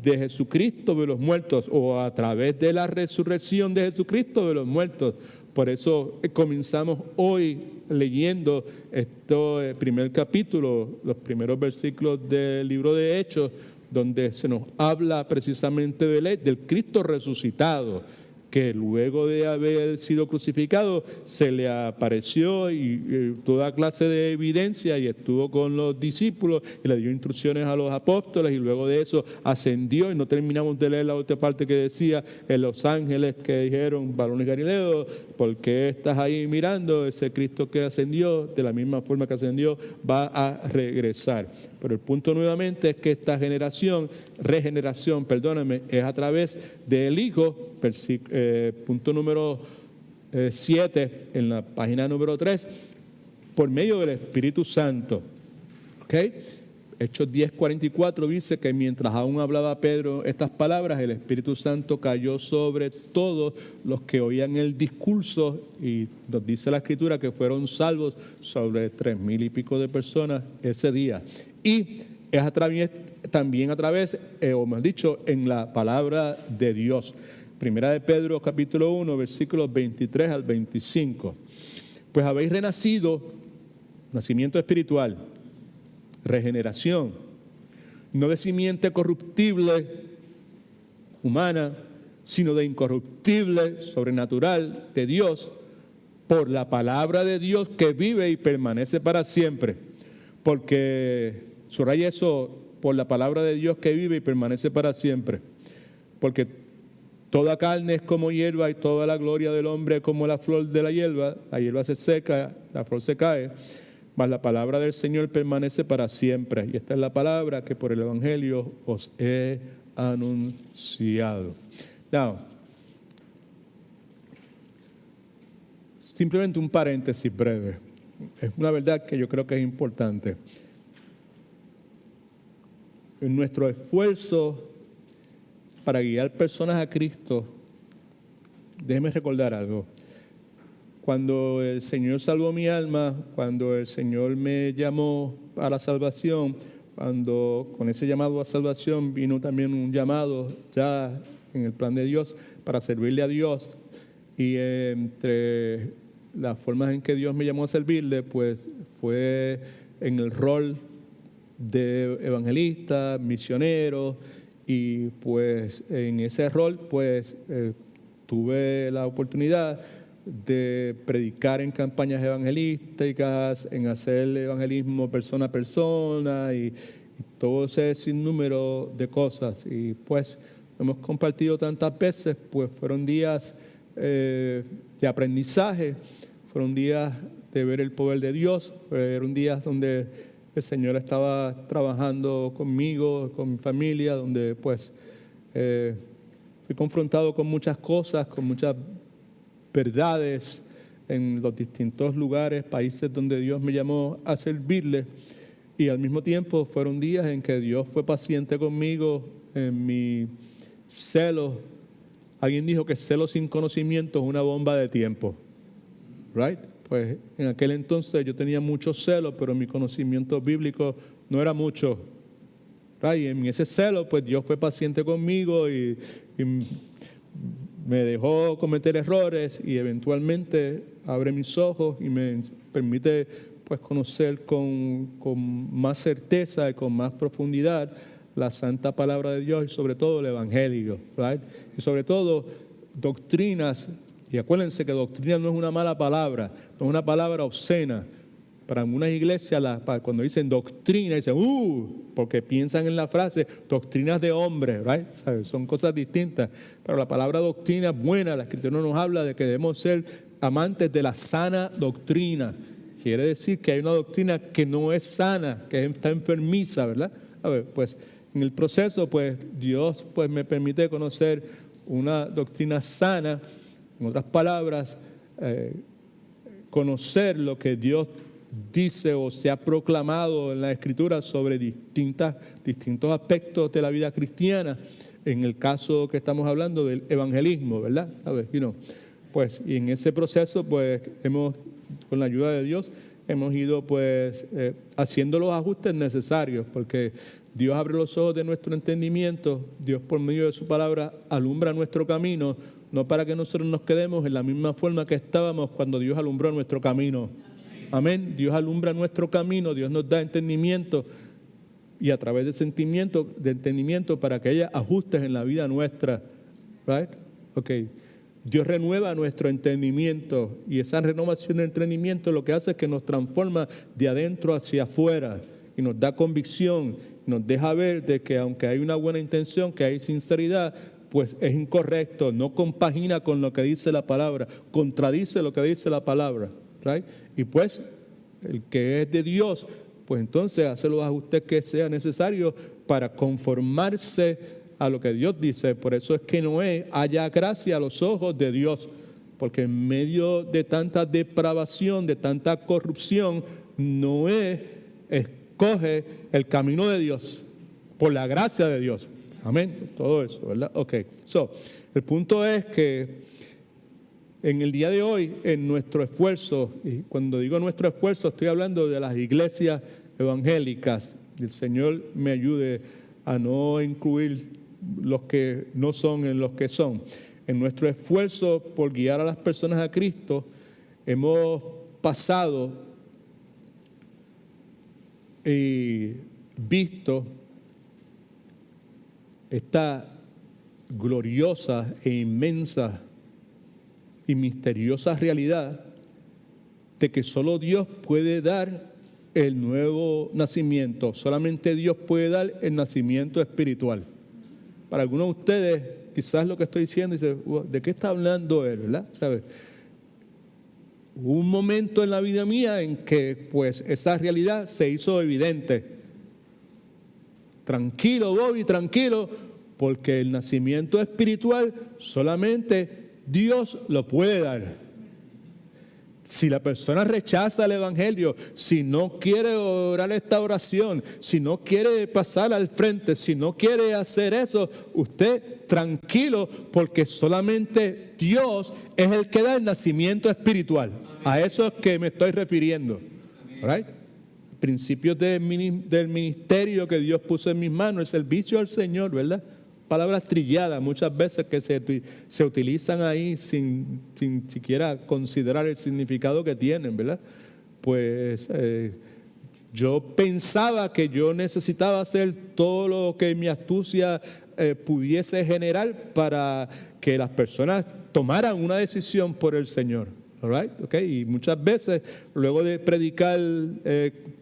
de Jesucristo de los muertos, o a través de la resurrección de Jesucristo de los muertos. Por eso comenzamos hoy leyendo este primer capítulo, los primeros versículos del libro de Hechos, donde se nos habla precisamente del Cristo resucitado. que luego de haber sido crucificado se le apareció y toda clase de evidencia y estuvo con los discípulos y le dio instrucciones a los apóstoles y luego de eso ascendió y no terminamos de leer la otra parte que decía en los ángeles que dijeron, varones Galileo, ¿por qué estás ahí mirando? Ese Cristo que ascendió, de la misma forma que ascendió, va a regresar. Pero el punto nuevamente es que esta regeneración, es a través del Hijo, punto número 7 en la página número 3, por medio del Espíritu Santo. ¿Ok? Hechos 10:44 dice que mientras aún hablaba Pedro estas palabras, el Espíritu Santo cayó sobre todos los que oían el discurso y nos dice la Escritura que fueron salvos sobre 3,000 y pico de personas ese día. Y es también a través, o mejor dicho, en la palabra de Dios. Primera de Pedro, capítulo 1, versículos 23 al 25. Pues habéis renacido, nacimiento espiritual, regeneración, no de simiente corruptible, humana, sino de incorruptible, sobrenatural, de Dios, por la palabra de Dios que vive y permanece para siempre. Porque, subraya eso, por la palabra de Dios que vive y permanece para siempre. Porque toda carne es como hierba y toda la gloria del hombre como la flor de la hierba se seca, la flor se cae, mas la palabra del Señor permanece para siempre. Y esta es la palabra que por el Evangelio os he anunciado. Now, simplemente un paréntesis breve. Es una verdad que yo creo que es importante. En nuestro esfuerzo para guiar personas a Cristo, déjeme recordar algo. Cuando el Señor salvó mi alma, cuando el Señor me llamó a la salvación, cuando con ese llamado a salvación vino también un llamado ya en el plan de Dios para servirle a Dios. Y entre las formas en que Dios me llamó a servirle, pues fue en el rol de evangelista, misionero, y pues en ese rol pues tuve la oportunidad de predicar en campañas evangelísticas, en hacer evangelismo persona a persona y todo ese sinnúmero de cosas. Y pues hemos compartido tantas veces, pues fueron días de aprendizaje, fueron días de ver el poder de Dios, fueron días donde el Señor estaba trabajando conmigo, con mi familia, donde pues fui confrontado con muchas cosas, con muchas verdades en los distintos lugares, países donde Dios me llamó a servirle. Y al mismo tiempo fueron días en que Dios fue paciente conmigo en mi celo. Alguien dijo que celo sin conocimiento es una bomba de tiempo. Right? Pues en aquel entonces yo tenía mucho celo, pero mi conocimiento bíblico no era mucho. Right? Y en ese celo, pues Dios fue paciente conmigo y me dejó cometer errores y eventualmente abre mis ojos y me permite pues conocer con más certeza y con más profundidad la santa palabra de Dios y sobre todo el Evangelio, right? Y sobre todo doctrinas, y acuérdense que doctrina no es una mala palabra, no es una palabra obscena. Para algunas iglesias, cuando dicen doctrina, dicen, porque piensan en la frase doctrinas de hombres, right? ¿Sabes? Son cosas distintas. Pero la palabra doctrina es buena, la Escritura nos habla de que debemos ser amantes de la sana doctrina. Quiere decir que hay una doctrina que no es sana, que está enfermiza, ¿verdad? A ver, pues en el proceso, pues Dios pues, me permite conocer una doctrina sana, en otras palabras, conocer lo que Dios dice o se ha proclamado en la Escritura sobre distintos aspectos de la vida cristiana, en el caso que estamos hablando del evangelismo, ¿verdad? ¿Sabes? Pues, y en ese proceso, pues, con la ayuda de Dios, hemos ido, pues, haciendo los ajustes necesarios, porque Dios abre los ojos de nuestro entendimiento, Dios por medio de su palabra alumbra nuestro camino, no para que nosotros nos quedemos en la misma forma que estábamos cuando Dios alumbró nuestro camino. Amén. Dios alumbra nuestro camino, Dios nos da entendimiento y a través de entendimiento para que haya ajustes en la vida nuestra. Right? Ok. Dios renueva nuestro entendimiento y esa renovación de entendimiento lo que hace es que nos transforma de adentro hacia afuera y nos da convicción, nos deja ver de que aunque hay una buena intención, que hay sinceridad, pues es incorrecto, no compagina con lo que dice la palabra, contradice lo que dice la palabra, ¿right? Y pues el que es de Dios, pues entonces hace los ajustes que sea necesario para conformarse a lo que Dios dice. Por eso es que Noé halla gracia a los ojos de Dios, porque en medio de tanta depravación, de tanta corrupción, Noé escoge el camino de Dios, por la gracia de Dios. Amén. Todo eso, ¿verdad? Ok. El punto es que en el día de hoy, en nuestro esfuerzo, y cuando digo nuestro esfuerzo, estoy hablando de las iglesias evangélicas. El Señor me ayude a no incluir los que no son en los que son. En nuestro esfuerzo por guiar a las personas a Cristo, hemos pasado y visto esta gloriosa e inmensa y misteriosa realidad de que solo Dios puede dar el nuevo nacimiento, solamente Dios puede dar el nacimiento espiritual. Para algunos de ustedes, quizás lo que estoy diciendo, dice, ¿de qué está hablando él? ¿Verdad? ¿Sabe? Hubo un momento en la vida mía en que pues esa realidad se hizo evidente. Tranquilo, Bobby, tranquilo, porque el nacimiento espiritual solamente Dios lo puede dar. Si la persona rechaza el Evangelio, si no quiere orar esta oración, si no quiere pasar al frente, si no quiere hacer eso, usted tranquilo, porque solamente Dios es el que da el nacimiento espiritual. A eso es que me estoy refiriendo. Right? Principios del ministerio que Dios puso en mis manos, el servicio al Señor, ¿verdad? Palabras trilladas muchas veces que se utilizan ahí sin siquiera considerar el significado que tienen, ¿verdad? Pues yo pensaba que yo necesitaba hacer todo lo que mi astucia pudiese generar para que las personas tomaran una decisión por el Señor. All right? Okay. Y muchas veces, luego de predicar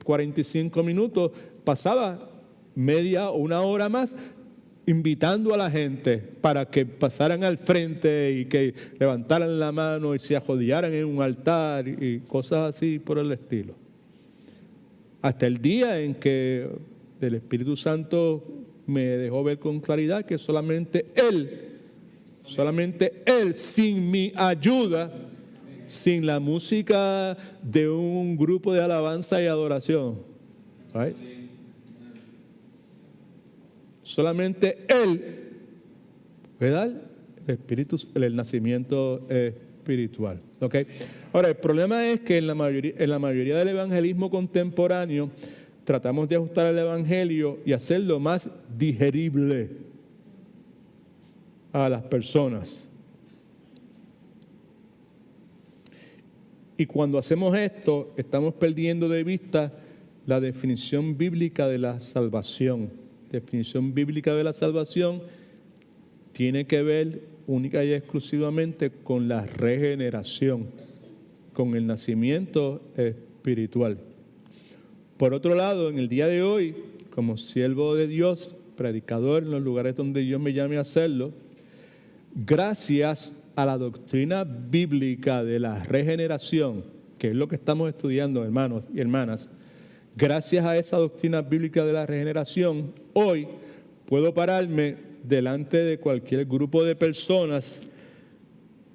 45 minutos, pasaba media o una hora más invitando a la gente para que pasaran al frente y que levantaran la mano y se arrodillaran en un altar y cosas así por el estilo. Hasta el día en que el Espíritu Santo me dejó ver con claridad que solamente Él, sin mi ayuda, sin la música de un grupo de alabanza y adoración, right? Solamente Él puede dar el nacimiento espiritual. ¿Okay? Ahora, el problema es que en la mayoría del evangelismo contemporáneo tratamos de ajustar el evangelio y hacerlo más digerible a las personas. Y cuando hacemos esto, estamos perdiendo de vista la definición bíblica de la salvación. Definición bíblica de la salvación tiene que ver única y exclusivamente con la regeneración, con el nacimiento espiritual. Por otro lado, en el día de hoy, como siervo de Dios, predicador en los lugares donde Dios me llame a hacerlo, gracias a la doctrina bíblica de la regeneración, que es lo que estamos estudiando, hermanos y hermanas, gracias a esa doctrina bíblica de la regeneración, hoy puedo pararme delante de cualquier grupo de personas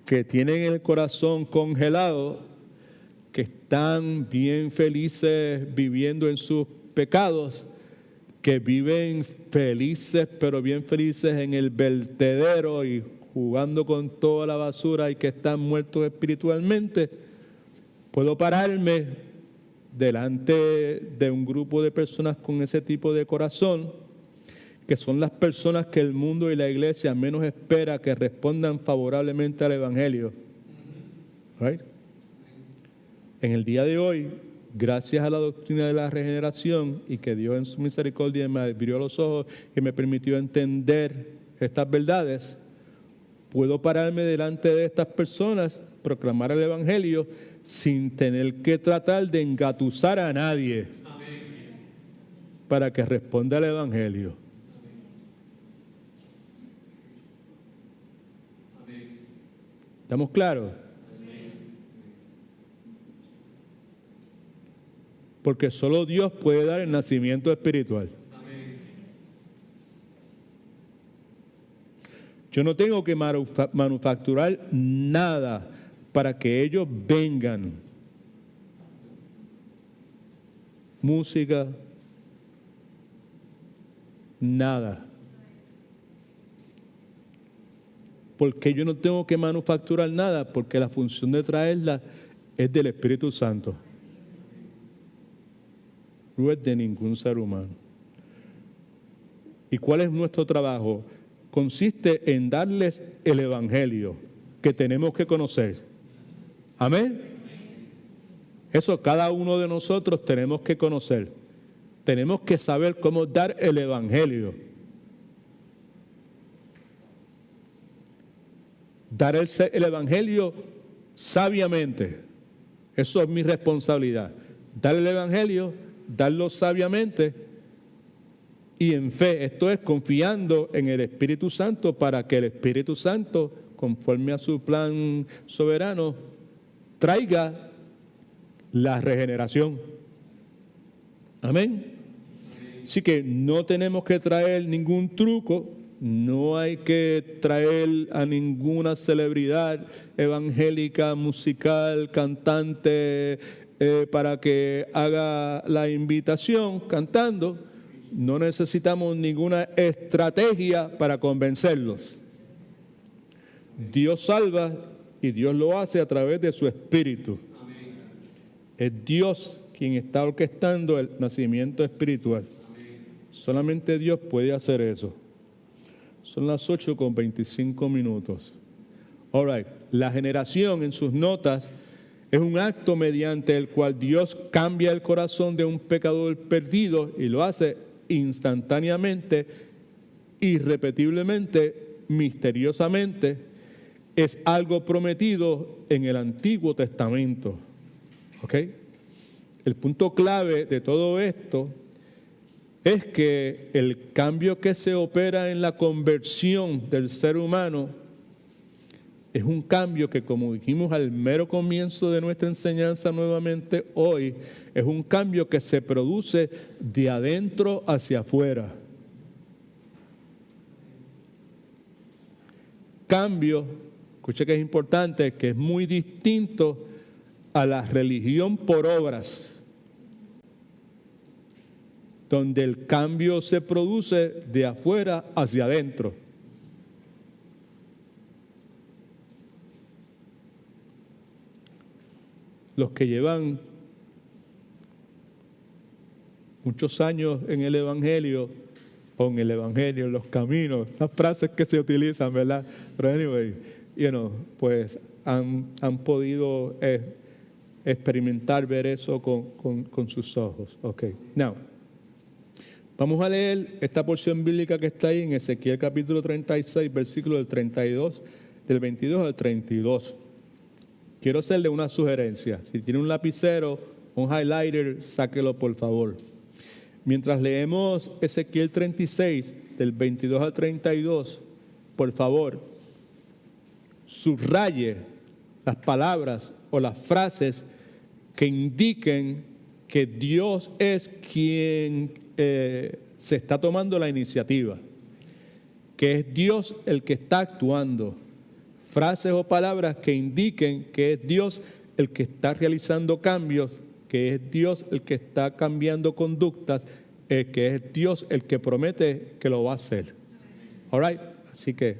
que tienen el corazón congelado, que están bien felices viviendo en sus pecados, que viven felices, pero bien felices en el vertedero y jugando con toda la basura y que están muertos espiritualmente. Puedo pararme delante de un grupo de personas con ese tipo de corazón, que son las personas que el mundo y la iglesia menos espera que respondan favorablemente al Evangelio. Right? En el día de hoy, gracias a la doctrina de la regeneración y que Dios en su misericordia me abrió los ojos y me permitió entender estas verdades, puedo pararme delante de estas personas, proclamar el Evangelio sin tener que tratar de engatusar a nadie para que responda al Evangelio. ¿Estamos claros? Porque solo Dios puede dar el nacimiento espiritual. Yo no tengo que manufacturar nada para que ellos vengan. Música, nada. Porque yo no tengo que manufacturar nada, porque la función de traerla es del Espíritu Santo. No es de ningún ser humano. ¿Y cuál es nuestro trabajo? Consiste en darles el Evangelio que tenemos que conocer. Amén. Eso cada uno de nosotros tenemos que conocer. Tenemos que saber cómo dar el Evangelio. Dar el Evangelio sabiamente. Eso es mi responsabilidad. Dar el Evangelio, darlo sabiamente y en fe. Esto es confiando en el Espíritu Santo para que el Espíritu Santo, conforme a su plan soberano, traiga la regeneración. Amén. Así que no tenemos que traer ningún truco, no hay que traer a ninguna celebridad evangélica, musical, cantante, para que haga la invitación cantando. No necesitamos ninguna estrategia para convencerlos. Dios salva y Dios lo hace a través de su Espíritu. Es Dios quien está orquestando el nacimiento espiritual. Solamente Dios puede hacer eso. Son las 8:25. All right. La generación en sus notas es un acto mediante el cual Dios cambia el corazón de un pecador perdido y lo hace instantáneamente, irrepetiblemente, misteriosamente. Es algo prometido en el Antiguo Testamento. ¿Ok? El punto clave de todo esto es que el cambio que se opera en la conversión del ser humano es un cambio que, como dijimos al mero comienzo de nuestra enseñanza nuevamente hoy, es un cambio que se produce de adentro hacia afuera. Cambio, escuche que es importante, que es muy distinto a la religión por obras, donde el cambio se produce de afuera hacia adentro. Los que llevan muchos años en el Evangelio, en los caminos, las frases que se utilizan, ¿verdad? Pero anyway, pues han podido experimentar, ver eso con sus ojos. Ok, now, vamos a leer esta porción bíblica que está ahí en Ezequiel capítulo 36, versículo del 22 al 32. Quiero hacerle una sugerencia. Si tiene un lapicero, un highlighter, sáquelo por favor. Mientras leemos Ezequiel 36, del 22 al 32, por favor, subraye las palabras o las frases que indiquen que Dios es quien se está tomando la iniciativa, que es Dios el que está actuando. Frases o palabras que indiquen que es Dios el que está realizando cambios, que es Dios el que está cambiando conductas, que es Dios el que promete que lo va a hacer. All right? Así que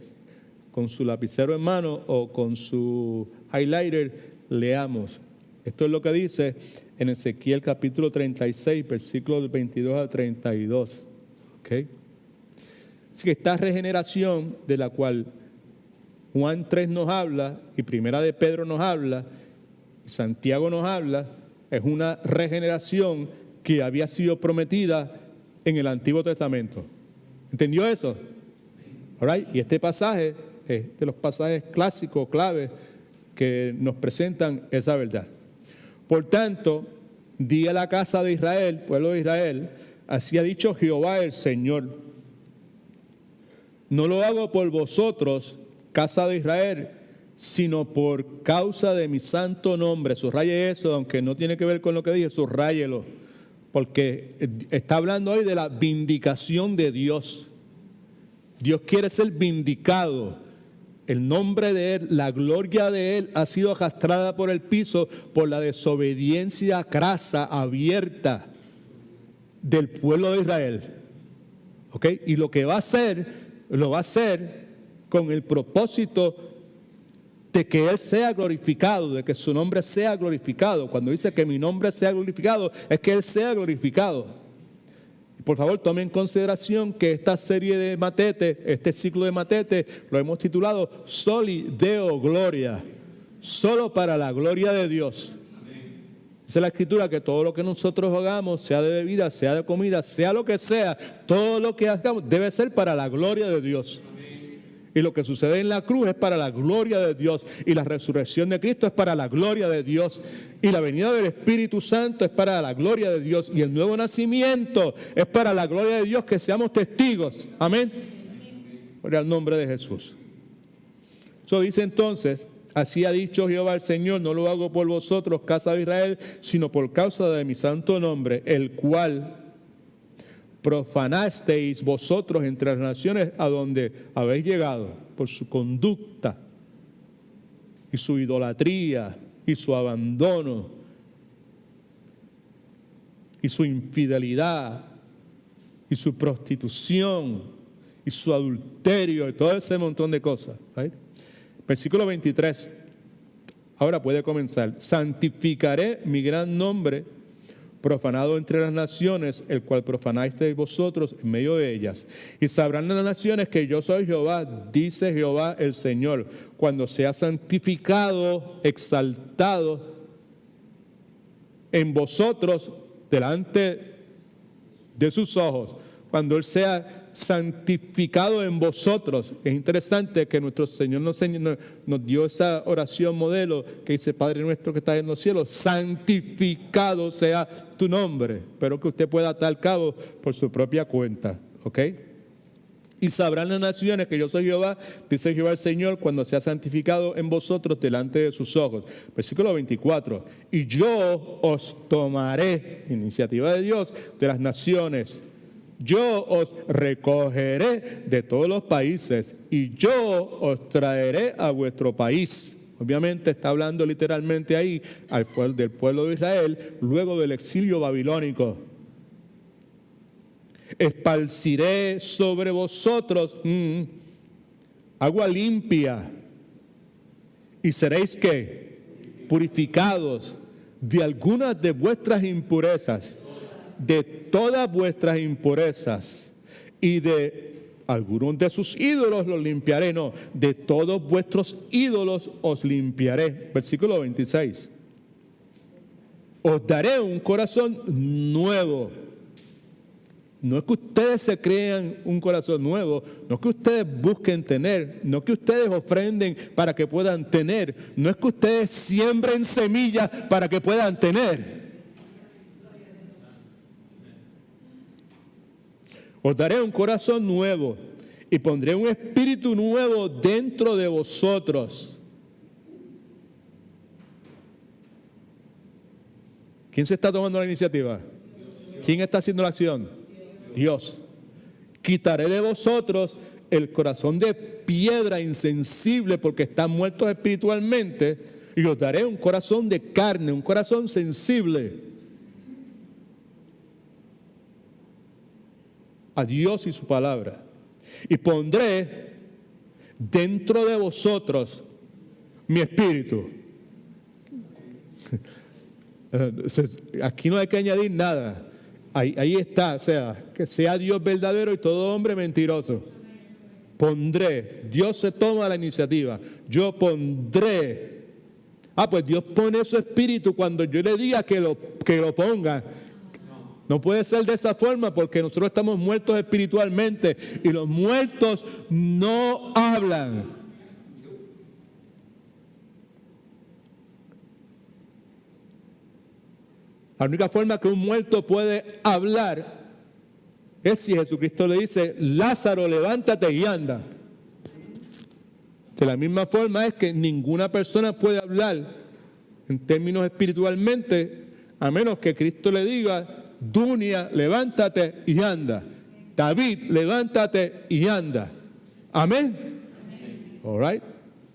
con su lapicero en mano o con su highlighter, leamos. Esto es lo que dice en Ezequiel capítulo 36, versículos 22 al 32. ¿Okay? Así que esta regeneración de la cual Juan 3 nos habla y Primera de Pedro nos habla y Santiago nos habla, es una regeneración que había sido prometida en el Antiguo Testamento. ¿Entendió eso? All right. Y este pasaje de los pasajes clásicos, claves, que nos presentan esa verdad. Por tanto, di a la casa de Israel, pueblo de Israel, así ha dicho Jehová el Señor: no lo hago por vosotros, casa de Israel, sino por causa de mi santo nombre. Subraye eso, aunque no tiene que ver con lo que dije, subráyelo, porque está hablando hoy de la vindicación de Dios. Dios quiere ser vindicado. El nombre de Él, la gloria de Él ha sido arrastrada por el piso por la desobediencia crasa, abierta del pueblo de Israel. ¿Ok? Y lo que va a hacer, lo va a hacer con el propósito de que Él sea glorificado, de que su nombre sea glorificado. Cuando dice que mi nombre sea glorificado, es que Él sea glorificado. Por favor, tomen en consideración que esta serie de Matete, este ciclo de Matete, lo hemos titulado Soli Deo Gloria, solo para la gloria de Dios. Dice la Escritura que todo lo que nosotros hagamos, sea de bebida, sea de comida, sea lo que sea, todo lo que hagamos debe ser para la gloria de Dios. Y lo que sucede en la cruz es para la gloria de Dios. Y la resurrección de Cristo es para la gloria de Dios. Y la venida del Espíritu Santo es para la gloria de Dios. Y el nuevo nacimiento es para la gloria de Dios, que seamos testigos. Amén. Por el nombre de Jesús. Eso dice entonces: así ha dicho Jehová el Señor: no lo hago por vosotros, casa de Israel, sino por causa de mi santo nombre, el cual profanasteis vosotros entre las naciones a donde habéis llegado, por su conducta y su idolatría y su abandono y su infidelidad y su prostitución y su adulterio y todo ese montón de cosas. ¿Right? Versículo 23. Ahora puede comenzar. Santificaré mi gran nombre, profanado entre las naciones, el cual profanasteis vosotros en medio de ellas. Y sabrán las naciones que yo soy Jehová, dice Jehová el Señor, cuando sea santificado, exaltado en vosotros delante de sus ojos. Cuando Él sea santificado en vosotros. Es interesante que nuestro Señor nos dio esa oración modelo que dice: Padre nuestro que estás en los cielos, santificado sea tu nombre. Pero que usted pueda atar cabo por su propia cuenta. ¿Ok? Y sabrán las naciones que yo soy Jehová, dice Jehová el Señor, cuando sea santificado en vosotros delante de sus ojos. Versículo 24. Y yo os tomaré, iniciativa de Dios, de las naciones. Yo os recogeré de todos los países y yo os traeré a vuestro país. Obviamente está hablando literalmente ahí del pueblo de Israel luego del exilio babilónico. Esparciré sobre vosotros agua limpia y seréis ¿qué? Purificados de algunas de vuestras impurezas. De todas vuestras impurezas y de algunos de sus ídolos los limpiaré. No, de todos vuestros ídolos os limpiaré. Versículo 26. Os daré un corazón nuevo. No es que ustedes se crean un corazón nuevo, no es que ustedes busquen tener, no es que ustedes ofrenden para que puedan tener, no es que ustedes siembren semillas para que puedan tener. Os daré un corazón nuevo y pondré un espíritu nuevo dentro de vosotros. ¿Quién se está tomando la iniciativa? ¿Quién está haciendo la acción? Dios. Quitaré de vosotros el corazón de piedra insensible porque están muertos espiritualmente y os daré un corazón de carne, un corazón sensible a Dios y su palabra. Y pondré dentro de vosotros mi espíritu. Aquí no hay que añadir nada. Ahí está, o sea, que sea Dios verdadero y todo hombre mentiroso. Pondré, Dios se toma la iniciativa. Yo pondré. Pues Dios pone su espíritu cuando yo le diga que lo ponga. No puede ser de esa forma porque nosotros estamos muertos espiritualmente y los muertos no hablan. La única forma que un muerto puede hablar es si Jesucristo le dice, Lázaro, levántate y anda. De la misma forma es que ninguna persona puede hablar en términos espiritualmente a menos que Cristo le diga, Dunia, levántate y anda. David, levántate y anda. Amén. All right.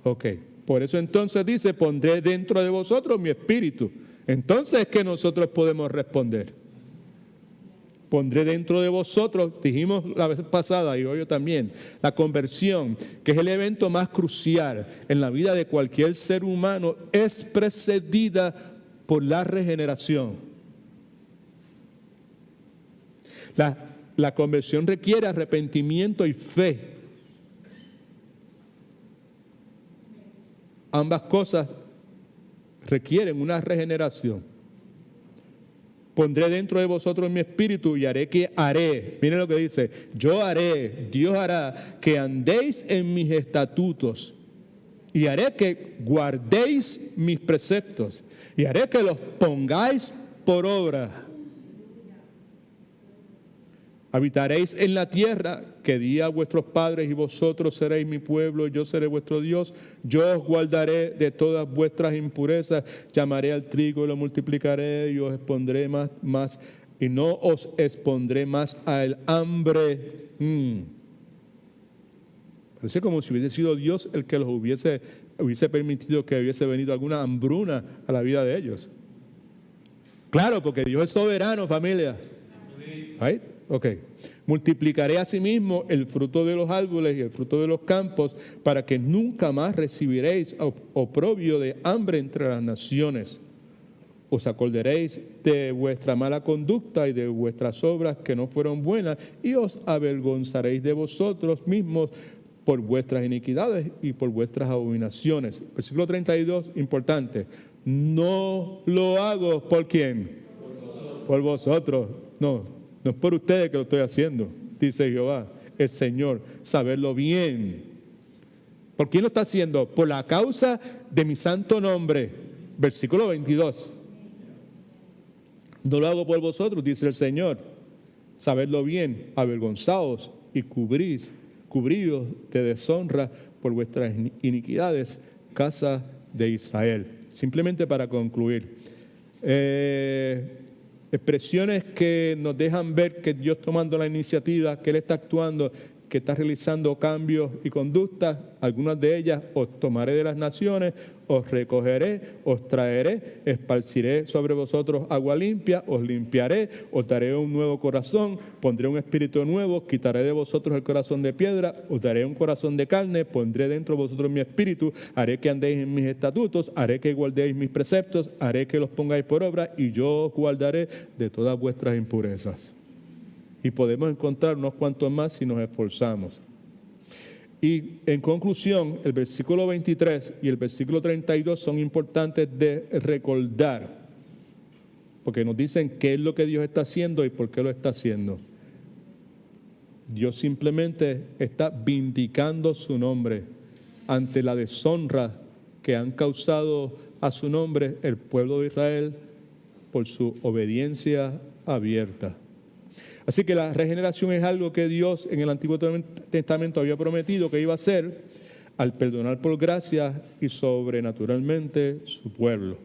Ok. Por eso entonces dice, pondré dentro de vosotros mi espíritu. Entonces es que nosotros podemos responder. Pondré dentro de vosotros, dijimos la vez pasada y hoy también, la conversión, que es el evento más crucial en la vida de cualquier ser humano, es precedida por la regeneración. La conversión requiere arrepentimiento y fe. Ambas cosas requieren una regeneración. Pondré dentro de vosotros mi espíritu y haré. Miren lo que dice, yo haré, Dios hará que andéis en mis estatutos y haré que guardéis mis preceptos y haré que los pongáis por obra. Habitaréis en la tierra que di a vuestros padres y vosotros seréis mi pueblo y yo seré vuestro Dios. Yo os guardaré de todas vuestras impurezas, llamaré al trigo y lo multiplicaré y os expondré más y no os expondré más al hambre. Parece como si hubiese sido Dios el que los hubiese permitido que hubiese venido alguna hambruna a la vida de ellos. Claro, porque Dios es soberano, familia. ¿Right? Ok. Multiplicaré asimismo el fruto de los árboles y el fruto de los campos para que nunca más recibiréis oprobio de hambre entre las naciones. Os acordaréis de vuestra mala conducta y de vuestras obras que no fueron buenas y os avergonzaréis de vosotros mismos por vuestras iniquidades y por vuestras abominaciones. Versículo 32, importante. No lo hago ¿por quién? Por vosotros. No es por ustedes que lo estoy haciendo, dice Jehová, el Señor, saberlo bien. ¿Por quién lo está haciendo? Por la causa de mi santo nombre. Versículo 22. No lo hago por vosotros, dice el Señor, saberlo bien, avergonzaos y cubridos de deshonra por vuestras iniquidades, casa de Israel. Simplemente para concluir. Expresiones que nos dejan ver que Dios tomando la iniciativa, que Él está actuando, que está realizando cambios y conductas. Algunas de ellas os tomaré de las naciones, os recogeré, os traeré, esparciré sobre vosotros agua limpia, os limpiaré, os daré un nuevo corazón, pondré un espíritu nuevo, quitaré de vosotros el corazón de piedra, os daré un corazón de carne, pondré dentro de vosotros mi espíritu, haré que andéis en mis estatutos, haré que guardéis mis preceptos, haré que los pongáis por obra y yo os guardaré de todas vuestras impurezas. Y podemos encontrar unos cuantos más si nos esforzamos. Y en conclusión, el versículo 23 y el versículo 32 son importantes de recordar, porque nos dicen qué es lo que Dios está haciendo y por qué lo está haciendo. Dios simplemente está vindicando su nombre ante la deshonra que han causado a su nombre el pueblo de Israel por su obediencia abierta. Así que la regeneración es algo que Dios en el Antiguo Testamento había prometido que iba a hacer al perdonar por gracia y sobrenaturalmente su pueblo.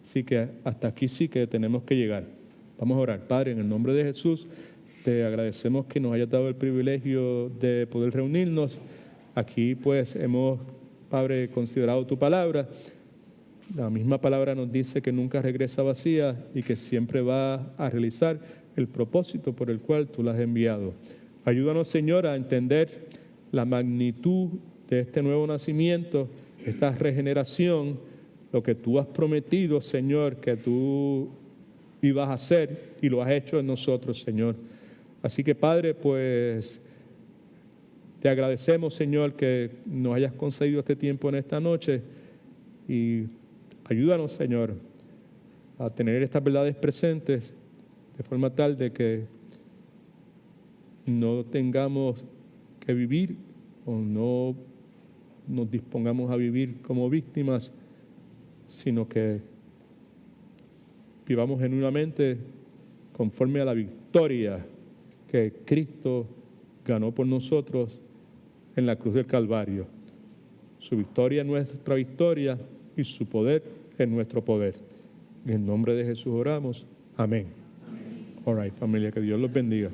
Así que hasta aquí sí que tenemos que llegar. Vamos a orar. Padre, en el nombre de Jesús, te agradecemos que nos hayas dado el privilegio de poder reunirnos. Aquí pues hemos, Padre, considerado tu palabra. La misma palabra nos dice que nunca regresa vacía y que siempre va a realizar el propósito por el cual tú la has enviado. Ayúdanos, Señor, a entender la magnitud de este nuevo nacimiento, esta regeneración, lo que tú has prometido, Señor, que tú ibas a hacer y lo has hecho en nosotros, Señor. Así que, Padre, pues te agradecemos, Señor, que nos hayas concedido este tiempo en esta noche y ayúdanos, Señor, a tener estas verdades presentes de forma tal de que no tengamos que vivir o no nos dispongamos a vivir como víctimas, sino que vivamos genuinamente conforme a la victoria que Cristo ganó por nosotros en la cruz del Calvario. Su victoria es nuestra victoria y su poder es nuestro poder. En el nombre de Jesús oramos. Amén. All right, familia, que Dios los bendiga.